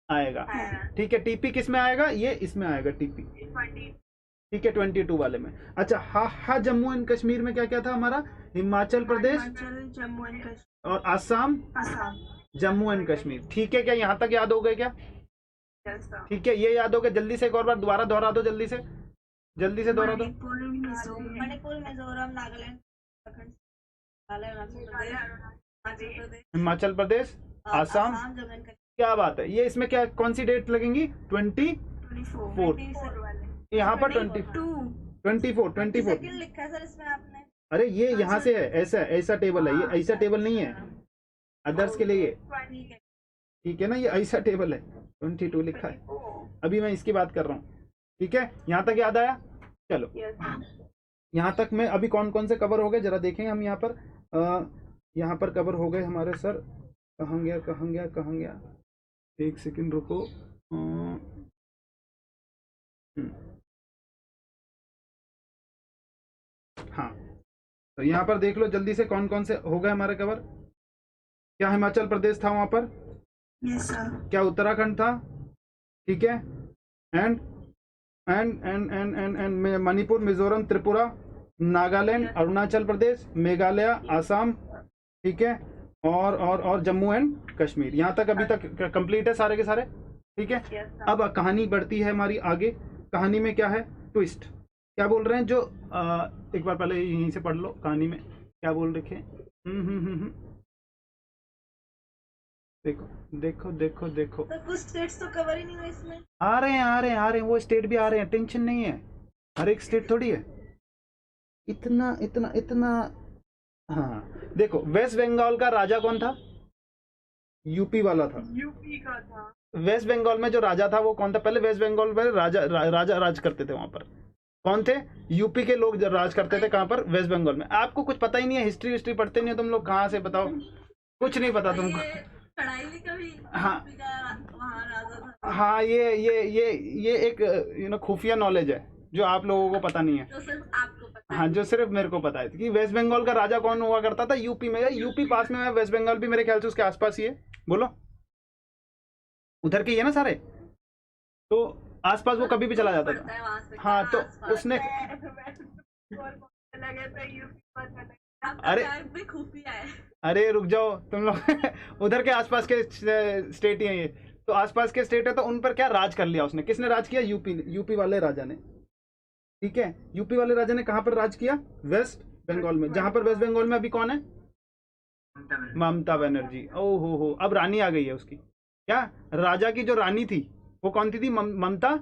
आएगा। ठीक है, टीपी किस में आएगा? ये इसमें आएगा टीपी। ठीक है, 22 वाले में। अच्छा, जम्मू एंड कश्मीर में क्या क्या था हमारा? हिमाचल प्रदेश, जम्मू एंड कश्मीर और आसाम, जम्मू एंड कश्मीर। ठीक है क्या, यहाँ तक याद हो गए क्या? ठीक है, ये याद हो गया। जल्दी से एक और बार दोबारा दोहरा दो, जल्दी से दोहरा दो। मणिपुर, मिजोरम, नागालैंड, हिमाचल प्रदेश, आसाम। क्या बात है, ये इसमें क्या कौन सी डेट लगेंगी? 24। यहाँ पर 24 लिखा है सर इसमें आपने? अरे ये यहाँ से है, ऐसा टेबल है, ये ऐसा टेबल नहीं है अदर्स के लिए। ठीक है ना, ये ऐसा टेबल है, 22 लिखा है। अभी मैं इसकी बात कर रहा हूँ। ठीक है, यहाँ तक याद आया? चलो, यहाँ तक में अभी कौन कौन से कवर हो गए जरा देखेंगे हम। यहाँ पर कवर हो गए हमारे सर। कहाँ गया? एक सेकंड रुको। हाँ, तो यहाँ पर देख लो जल्दी से कौन कौन से हो गए हमारे कवर। क्या हिमाचल प्रदेश था वहां पर? Yes sir. क्या उत्तराखंड था? ठीक है, एंड मणिपुर, मिजोरम, त्रिपुरा, नागालैंड, अरुणाचल प्रदेश, मेघालय, आसाम। ठीक है, और जम्मू एंड कश्मीर। यहाँ तक अभी तक कंप्लीट है सारे के सारे, ठीक है। अब कहानी बढ़ती है हमारी आगे। कहानी में क्या है ट्विस्ट, क्या बोल रहे हैं जो एक बार पहले यहीं से पढ़ लो कहानी में क्या बोल रखे हैं। देखो देखो देखो देखो, तो कुछ स्टेट्स तो कवर ही नहीं हुए इसमें। आ रहे हैं वो स्टेट भी आ रहे हैं, टेंशन नहीं है। हर एक स्टेट थोड़ी है इतना इतना इतना। हाँ देखो, वेस्ट बंगाल का राजा कौन था? यूपी वाला था। यूपी का था। वेस्ट बंगाल में जो राजा था वो कौन था? पहले वेस्ट बंगाल में राजा राज करते थे। वहां पर कौन थे? यूपी के लोग राज करते थे। कहां पर? वेस्ट बंगाल में। आपको कुछ पता ही नहीं है, हिस्ट्री पढ़ते नहीं हो तुम लोग, कहाँ से बताओ? कुछ नहीं पता तुमको। पढ़ाई भी कभी हाँ वहाँ राजा था। हाँ, ये एक खुफिया नॉलेज है जो आप लोगों को पता नहीं है। तो सिर्फ आपको पता हाँ, जो सिर्फ मेरे को पता है कि वेस्ट बंगाल का राजा कौन हुआ करता था यूपी में। यूपी पास में है, वेस्ट बंगाल भी मेरे ख्याल से उसके आसपास ही है। बोलो, उधर के ही है ना सारे, तो आसपास वो कभी भी चला जाता था। हाँ, तो उसने अरे भी खुफिया है। अरे रुक जाओ तुम लोग उधर के आसपास के स्टेट ही हैं ये, तो आसपास के स्टेट है तो उन पर क्या राज कर लिया उसने। किसने राज किया? यूपी वाले राजा ने, ठीक है। यूपी वाले राजा ने कहां पर राज किया? वेस्ट बंगाल में। जहां पर वेस्ट बंगाल में अभी कौन है? ममता बनर्जी। ओ हो, अब रानी आ गई है उसकी। क्या राजा की जो रानी थी वो कौन थी? ममता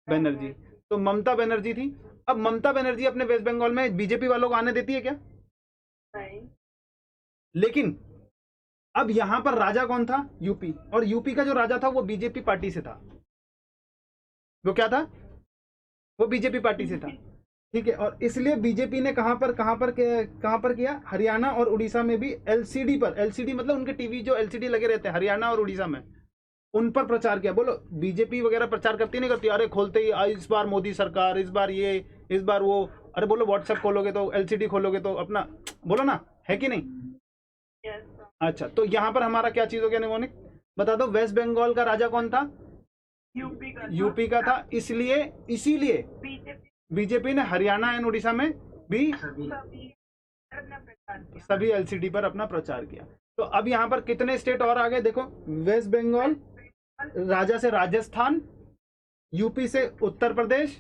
बनर्जी। तो ममता बनर्जी थी। अब ममता बनर्जी अपने वेस्ट बंगाल में बीजेपी वालों को आने देती है क्या? नहीं। लेकिन अब यहां पर राजा कौन था? यूपी। और यूपी का जो राजा था वो बीजेपी पार्टी से था। वो क्या था? वो बीजेपी पार्टी से था, ठीक है। और इसलिए बीजेपी ने कहां पर किया? हरियाणा और उड़ीसा में भी एलसीडी पर, एलसीडी मतलब उनके टीवी जो एलसीडी लगे रहते हैं हरियाणा और उड़ीसा में, उन पर प्रचार किया। बोलो, बीजेपी वगैरह प्रचार करती नहीं करती? अरे खोलते ही इस बार मोदी सरकार, इस बार ये, इस बार वो। अरे बोलो, व्हाट्सएप खोलोगे तो, एलसीडी खोलोगे तो अपना, बोलो ना, है कि नहीं? अच्छा, तो यहाँ पर हमारा क्या चीज हो गया निमोनिक? बता दो, वेस्ट बंगाल का राजा कौन था? यूपी का था। इसीलिए बीजेपी ने हरियाणा एंड उड़ीसा में भी सभी एलसीडी पर अपना प्रचार किया। तो अब यहाँ पर कितने स्टेट और आ गए? देखो, वेस्ट बंगाल राजा से राजस्थान, यूपी से उत्तर प्रदेश,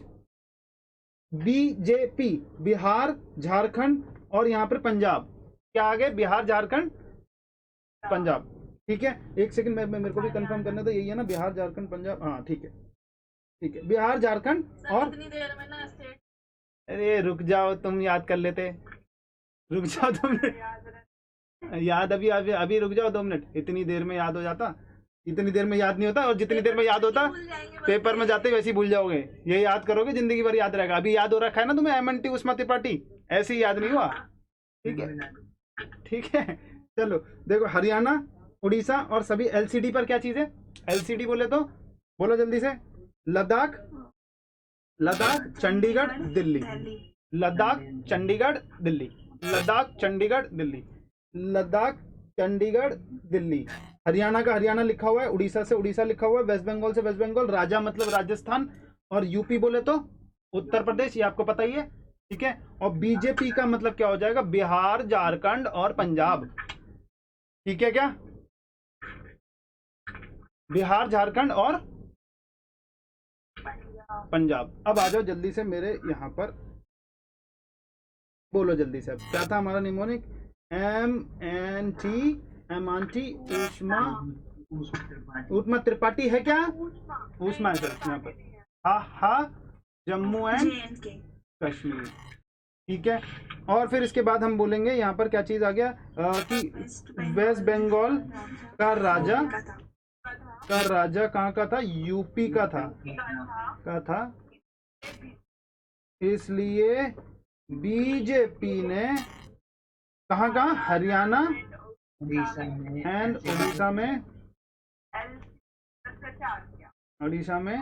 बीजेपी बिहार, झारखंड और यहाँ पर पंजाब। क्या आ गए? बिहार, झारखंड, पंजाब, ठीक है। एक सेकंड, मेरे को भी कंफर्म करना था, यही है ना? बिहार, झारखंड, पंजाब, हाँ ठीक है, ठीक है। बिहार, झारखंड और कितनी देर में ना स्टेट। अरे रुक जाओ, तुम याद कर लेते। रुक जाओ तुम याद अभी रुक जाओ 2 मिनट। इतनी देर में याद हो जाता? इतनी देर में याद नहीं होता, और जितनी देर में याद होता पेपर में जाते वैसे ही भूल जाओगे। ये याद करोगे जिंदगी भर याद रहेगा। अभी याद हो रखा है ना तुम्हें MNT उस्मा त्रिपाठी, ऐसे ही याद नहीं हुआ, ठीक है, ठीक है। चलो देखो, हरियाणा, उड़ीसा और सभी एलसीडी पर क्या चीज है? एलसीडी बोले तो बोलो जल्दी से। लद्दाख, चंडीगढ़, दिल्ली। लद्दाख, चंडीगढ़, दिल्ली। लद्दाख, चंडीगढ़, दिल्ली। लद्दाख, चंडीगढ़, दिल्ली। हरियाणा का हरियाणा लिखा हुआ है, उड़ीसा से उड़ीसा लिखा हुआ है, वेस्ट बंगाल से वेस्ट बंगाल, राजा मतलब राजस्थान, और यूपी बोले तो उत्तर प्रदेश, ये आपको पता ही है, ठीक है। और बीजेपी का मतलब क्या हो जाएगा? बिहार, झारखंड और पंजाब, ठीक है क्या? बिहार, झारखंड और पंजाब। अब आ जाओ जल्दी से मेरे यहाँ पर, बोलो जल्दी से। अब क्या था हमारा निमोनिक? MNT उस्मा त्रिपाठी है क्या? उस्मा है सर यहाँ पर। हा जम्मू एंड कश्मीर, ठीक है। और फिर इसके बाद हम बोलेंगे यहाँ पर क्या चीज आ गया कि वेस्ट बंगाल का राजा कहाँ का था? यूपी का था। इसलिए बीजेपी ने कहाँ हरियाणा एंड उड़ीसा में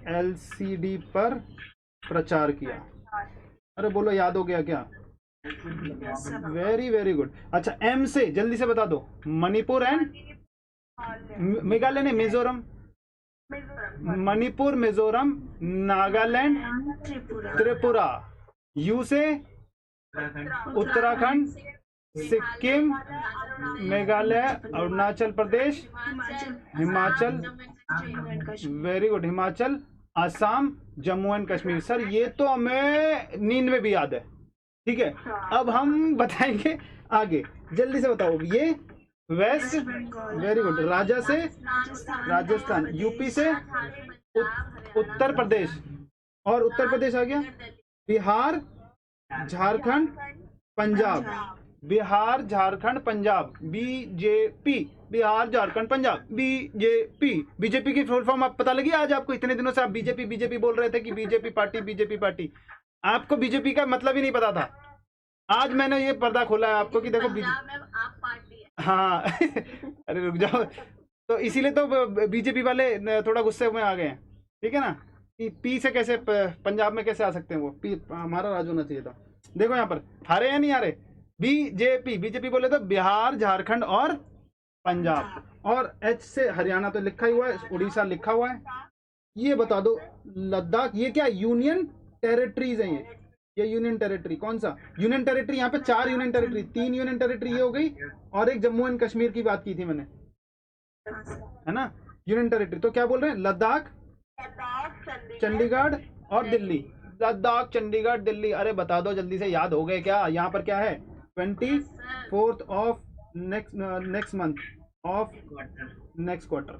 एलसीडी पर प्रचार किया। अरे बोलो, याद हो गया क्या? Very good. अच्छा, M से जल्दी से बता दो। मणिपुर एंड मेघालय ने मिजोरम, मणिपुर, मिजोरम, नागालैंड, त्रिपुरा। U से Uttarakhand, Sikkim, Meghalaya, Arunachal Pradesh, Himachal, Jammu and Kashmir. Very good, Himachal, Assam, Jammu and Kashmir. Sir ये तो हमें नींद में भी याद है, ठीक है। अब हम बताएंगे आगे, जल्दी से बताओ। ये वेस्ट, वेरी गुड, राजा से राजस्थान, यूपी से उत्तर प्रदेश, और उत्तर प्रदेश आ गया, Bihar, Jharkhand, Punjab, Bihar, Jharkhand, Punjab, BJP, Bihar, Jharkhand, Punjab, BJP. BJP की फुल फॉर्म आप पता लगी आज आपको? इतने दिनों से आप बीजेपी बीजेपी बोल रहे थे कि बीजेपी पार्टी, बीजेपी पार्टी, आपको बीजेपी का मतलब ही नहीं पता था। आज मैंने ये पर्दा खोला है आपको कि देखो आप पार्टी है। हाँ अरे रुक जाओ। तो इसीलिए तो बीजेपी वाले थोड़ा गुस्से में आ गए हैं, ठीक है ना, कि पी से कैसे पंजाब में कैसे आ सकते हैं वो, पी हमारा राज होना चाहिए था। देखो यहाँ पर हारे या नहीं हारे, बीजेपी, बीजेपी बोले तो बिहार, झारखंड और पंजाब, और एच से हरियाणा तो लिखा ही हुआ है, उड़ीसा लिखा हुआ है। ये बता दो लद्दाख, ये क्या यूनियन टेरिटरीज है? ये यूनियन टेरिटरी कौन सा यूनियन टेरिटरी? यहाँ पे 4 यूनियन टेरिटरी, 3 यूनियन टेरिटरी ये हो गई, और एक जम्मू एंड कश्मीर की बात की थी मैंने, है ना, यूनियन टेरिटरी। तो क्या बोल रहे हैं? लद्दाख, चंडीगढ़ और दिल्ली। लद्दाख, चंडीगढ़, दिल्ली। अरे बता दो जल्दी से, याद हो गए क्या? यहाँ पर क्या है? 24 of next month of next quarter.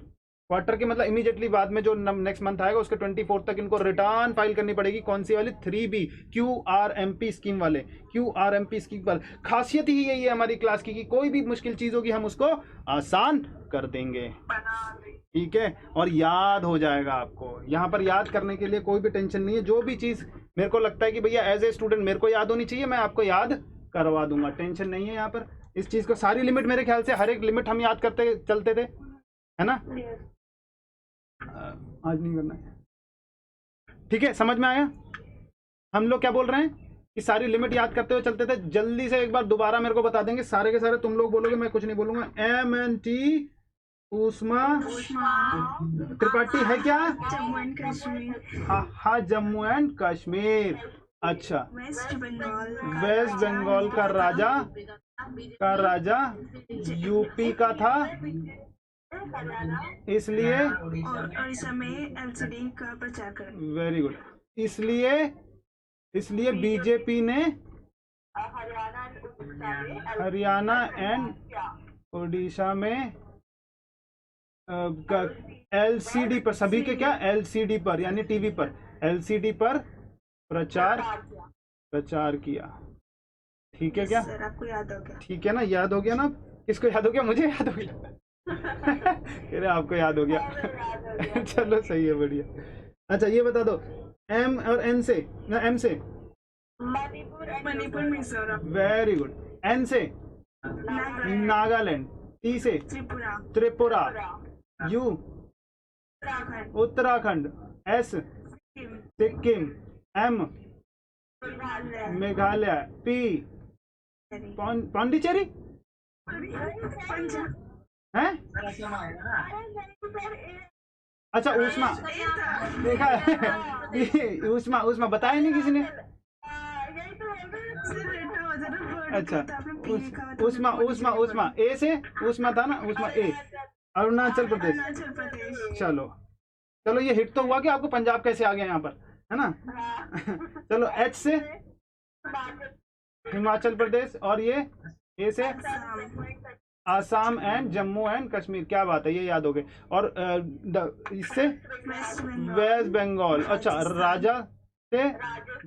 Quarter के मतलब इमीडिएटली बाद में जो नेक्स्ट मंथ आएगा उसके 24 तक इनको रिटर्न फाइल करनी पड़ेगी। कौन सी वाली? 3B QRMP स्कीम वाले, QRMP स्कीम वाले। खासियत ही यही है हमारी क्लास की कि कोई भी मुश्किल चीज होगी हम उसको आसान कर देंगे, ठीक है, और याद हो जाएगा आपको। यहाँ पर याद करने के लिए कोई भी टेंशन नहीं है। जो भी चीज मेरे को लगता है कि भैया एज ए स्टूडेंट मेरे को याद होनी चाहिए, मैं आपको याद करवा दूंगा, टेंशन नहीं है यहाँ पर इस चीज को। सारी लिमिट मेरे ख्याल से हर एक लिमिट हम याद करते चलते थे, है ना। आज नहीं करना है, ठीक है, समझ में आया? हम लोग क्या बोल रहे हैं कि सारी लिमिट याद करते हुए चलते थे। जल्दी से एक बार दोबारा मेरे को बता देंगे सारे के सारे, तुम लोग बोलोगे, मैं कुछ नहीं बोलूंगा। MNT उष्मा त्रिपाठी है क्या? जम्मू एंड कश्मीर, हाँ, जम्मू एंड कश्मीर। अच्छा, वेस्ट बंगाल, वेस्ट बंगाल का राजा यूपी का था, इसलिए और उड़ीसा में LCD का प्रचार करें। वेरी गुड, इसलिए बीजेपी ने हरियाणा एंड उड़ीसा में LCD पर, सभी के क्या, LCD पर यानी टीवी पर, LCD पर प्रचार किया, ठीक है क्या? सर आपको याद हो गया? ठीक है ना, याद हो गया ना? किसको याद हो गया? मुझे याद हो गया अरे आपको याद हो गया चलो सही है, बढ़िया। अच्छा ये बता दो, M और N से, ना M से Manipur, Mizoram, very good, N से नागालैंड, T से Tripura, U Uttarakhand, S Sikkim, M Meghalaya, P Pondicherry है। अच्छा उष्मा, देखा है उष्मा बताया नहीं किसी ने। अच्छा उष्मा ए से, उष्मा था ना, उष्मा ए, अरुणाचल प्रदेश। चलो ये हिट तो हुआ कि आपको पंजाब कैसे आ गया यहाँ पर, है ना चलो H से हिमाचल प्रदेश, और ये ए से आसाम एंड जम्मू एंड कश्मीर। क्या बात है, ये याद हो गए। और इससे वेस्ट बंगाल। अच्छा, राजा से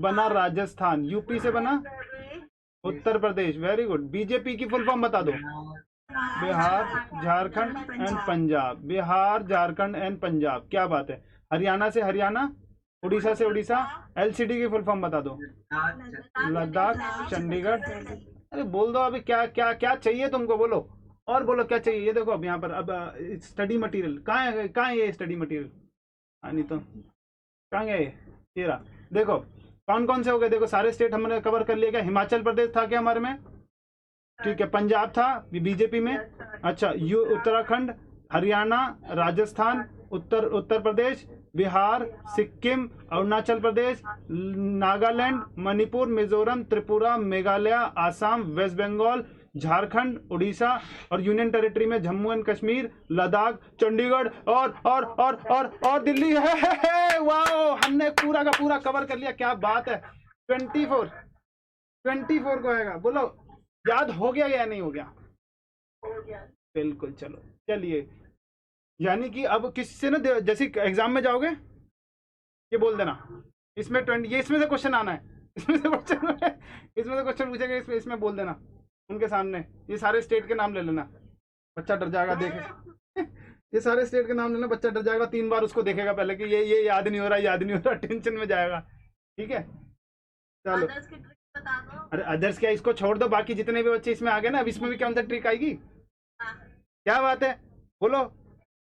बना राजस्थान, यूपी से बना Uttar Pradesh, very good. BJP की फुल फॉर्म बता दो। Bihar, Jharkhand and Punjab, Bihar, Jharkhand and Punjab. क्या बात है। हरियाणा से हरियाणा, उड़ीसा से उड़ीसा। LCD की फुल फॉर्म बता दो। लद्दाख, चंडीगढ़। अरे बोल दो अभी, क्या क्या क्या चाहिए तुमको, बोलो और बोलो क्या चाहिए। ये देखो अब यहाँ पर, अब स्टडी मटेरियल कहाँ है ये स्टडी मटेरियल? नहीं तो कहाँ गए ये रहा। देखो कौन कौन से हो गए, देखो सारे स्टेट हमने कवर कर लिया। क्या हिमाचल प्रदेश था क्या हमारे में? ठीक है, पंजाब था बीजेपी में। अच्छा, उत्तराखंड, हरियाणा, राजस्थान, उत्तर प्रदेश, बिहार, सिक्किम, अरुणाचल प्रदेश, नागालैंड, मणिपुर, मिजोरम, त्रिपुरा, मेघालय, आसाम, वेस्ट बंगाल, झारखंड, उड़ीसा और यूनियन टेरिटरी में जम्मू एंड कश्मीर, लद्दाख, चंडीगढ़ और दिल्ली है। वाओ, हमने पूरा का पूरा कवर कर लिया, क्या बात है। 24 को आएगा, बोलो याद हो गया या नहीं हो गया? बिल्कुल, चलो चलिए, यानी कि अब किससे ना जैसे एग्जाम में जाओगे ये बोल देना, इसमें 20, ये इसमें से क्वेश्चन आना है, इसमें से क्वेश्चन पूछेगा, इसमें बोल देना उनके सामने, ये सारे स्टेट के नाम ले लेना, बच्चा डर जाएगा देखे। ये सारे स्टेट के नाम लेना, बच्चा डर जाएगा, 3 बार उसको देखेगा पहले कि ये याद नहीं हो रहा, टेंशन में जाएगा। ठीक है, चलो। अरे अदर्स क्या, इसको छोड़ दो, बाकी जितने भी बच्चे इसमें आ गए ना, अब इसमें भी कौन सा ट्रिक आएगी? क्या बात है, बोलो।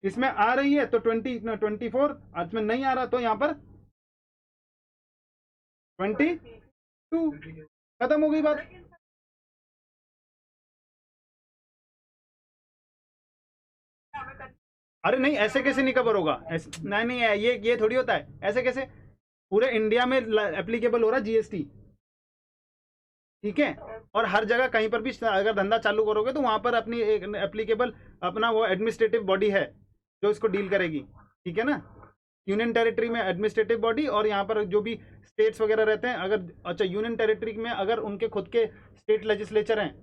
इसमें आ रही है तो 24, इसमें नहीं आ रहा तो यहाँ पर 22, खत्म हो गई बात। अरे नहीं, ऐसे कैसे नहीं कवर होगा? नहीं, ये थोड़ी होता है, ऐसे कैसे? पूरे इंडिया में एप्लीकेबल हो रहा है जीएसटी, ठीक है। और हर जगह कहीं पर भी अगर धंधा चालू करोगे तो वहां पर अपनी एक एप्लीकेबल अपना वो एडमिनिस्ट्रेटिव बॉडी है जो इसको डील करेगी, ठीक है ना। यूनियन टेरिटरी में एडमिनिस्ट्रेटिव बॉडी, और यहाँ पर जो भी स्टेट्स वगैरह रहते हैं, अगर अच्छा यूनियन टेरिटरी में अगर उनके खुद के स्टेट लेजिस्लेचर हैं,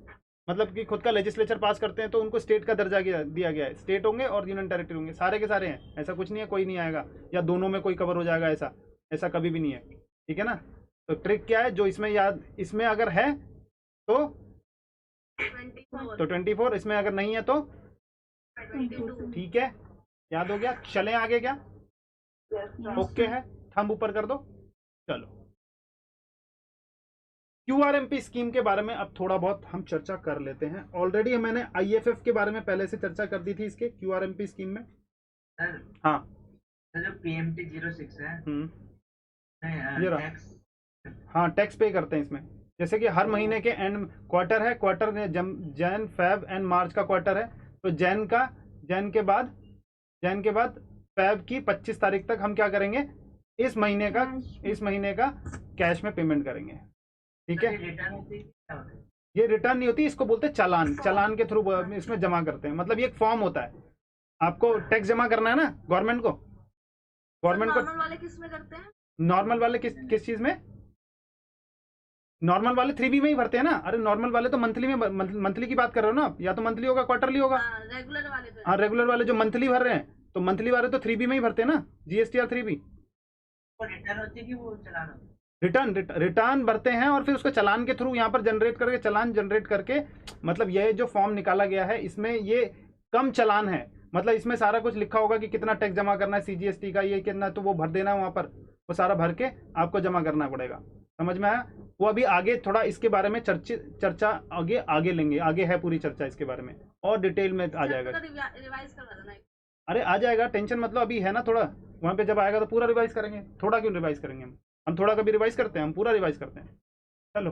मतलब कि खुद का लेजिस्लेचर पास करते हैं, तो उनको स्टेट का दर्जा दिया गया है। स्टेट होंगे और यूनियन टेरिटरी होंगे, सारे के सारे हैं, ऐसा कुछ नहीं है कोई नहीं आएगा या दोनों में कोई कवर हो जाएगा, ऐसा कभी भी नहीं है, ठीक है ना। तो ट्रिक क्या है जो इसमें याद, इसमें अगर है तो 24, इसमें अगर नहीं है तो 22। ठीक है, याद हो गया। चलें आगे क्या? ओके है, थंब ऊपर कर दो। चलो, क्यूआरएमपी स्कीम के बारे में अब थोड़ा बहुत हम चर्चा कर लेते हैं। ऑलरेडी मैंने आईएफएफ के बारे में पहले से चर्चा कर दी थी, इसके क्यूआरएमपी स्कीम में। सर, हाँ, जो PMT 06 है, ये रहा। हाँ, टैक्स पे करते हैं इसमें, जैसे कि हर महीने के एंड क्वार्टर है, क्वार्टर में जैन, फेब एंड मार्च का क्वार्टर है, तो जैन के बाद फेब की 25 तारीख तक हम क्या करेंगे, इस महीने का कैश में पेमेंट करेंगे, ठीक है। ये रिटर्न नहीं होती, इसको बोलते हैं चालान के थ्रू इसमें जमा करते हैं। मतलब ये एक फॉर्म होता है, आपको टैक्स जमा करना है ना गवर्नमेंट को। नॉर्मल वाले किस में करते हैं? नॉर्मल वाले किस चीज में? नॉर्मल वाले 3B में ही भरते हैं ना। अरे नॉर्मल वाले तो मंथली की बात कर रहे हो ना आप, या तो मंथली होगा क्वार्टरली होगा। रेगुलर वाले तो हाँ, रेगुलर वाले जो मंथली भर रहे हैं, तो मंथली वाले तो 3B में ही भरते हैं ना, GSTR 3B। रिटर्न होती है कि वो चलान? रिटर्न भरते हैं और फिर उसको चालान के थ्रू यहाँ पर चालान जनरेट करके, मतलब ये जो फॉर्म निकाला गया है इसमें ये कम चालान है, मतलब इसमें सारा कुछ लिखा होगा कि कितना टैक्स जमा करना है, CGST का ये कितना, तो वो भर देना है वहाँ पर, वो सारा भर के आपको जमा करना पड़ेगा। समझ में आया? वो अभी आगे थोड़ा इसके बारे में चर्चा आगे लेंगे, आगे है पूरी चर्चा इसके बारे में और डिटेल में आ जाएगा। रिवाइज करवा देना। अरे आ जाएगा, टेंशन मतलब अभी है ना थोड़ा, वहाँ पे जब आएगा तो पूरा रिवाइज करेंगे। थोड़ा क्यों रिवाइज करेंगे हम थोड़ा कभी रिवाइज करते हैं, हम पूरा रिवाइज करते हैं। चलो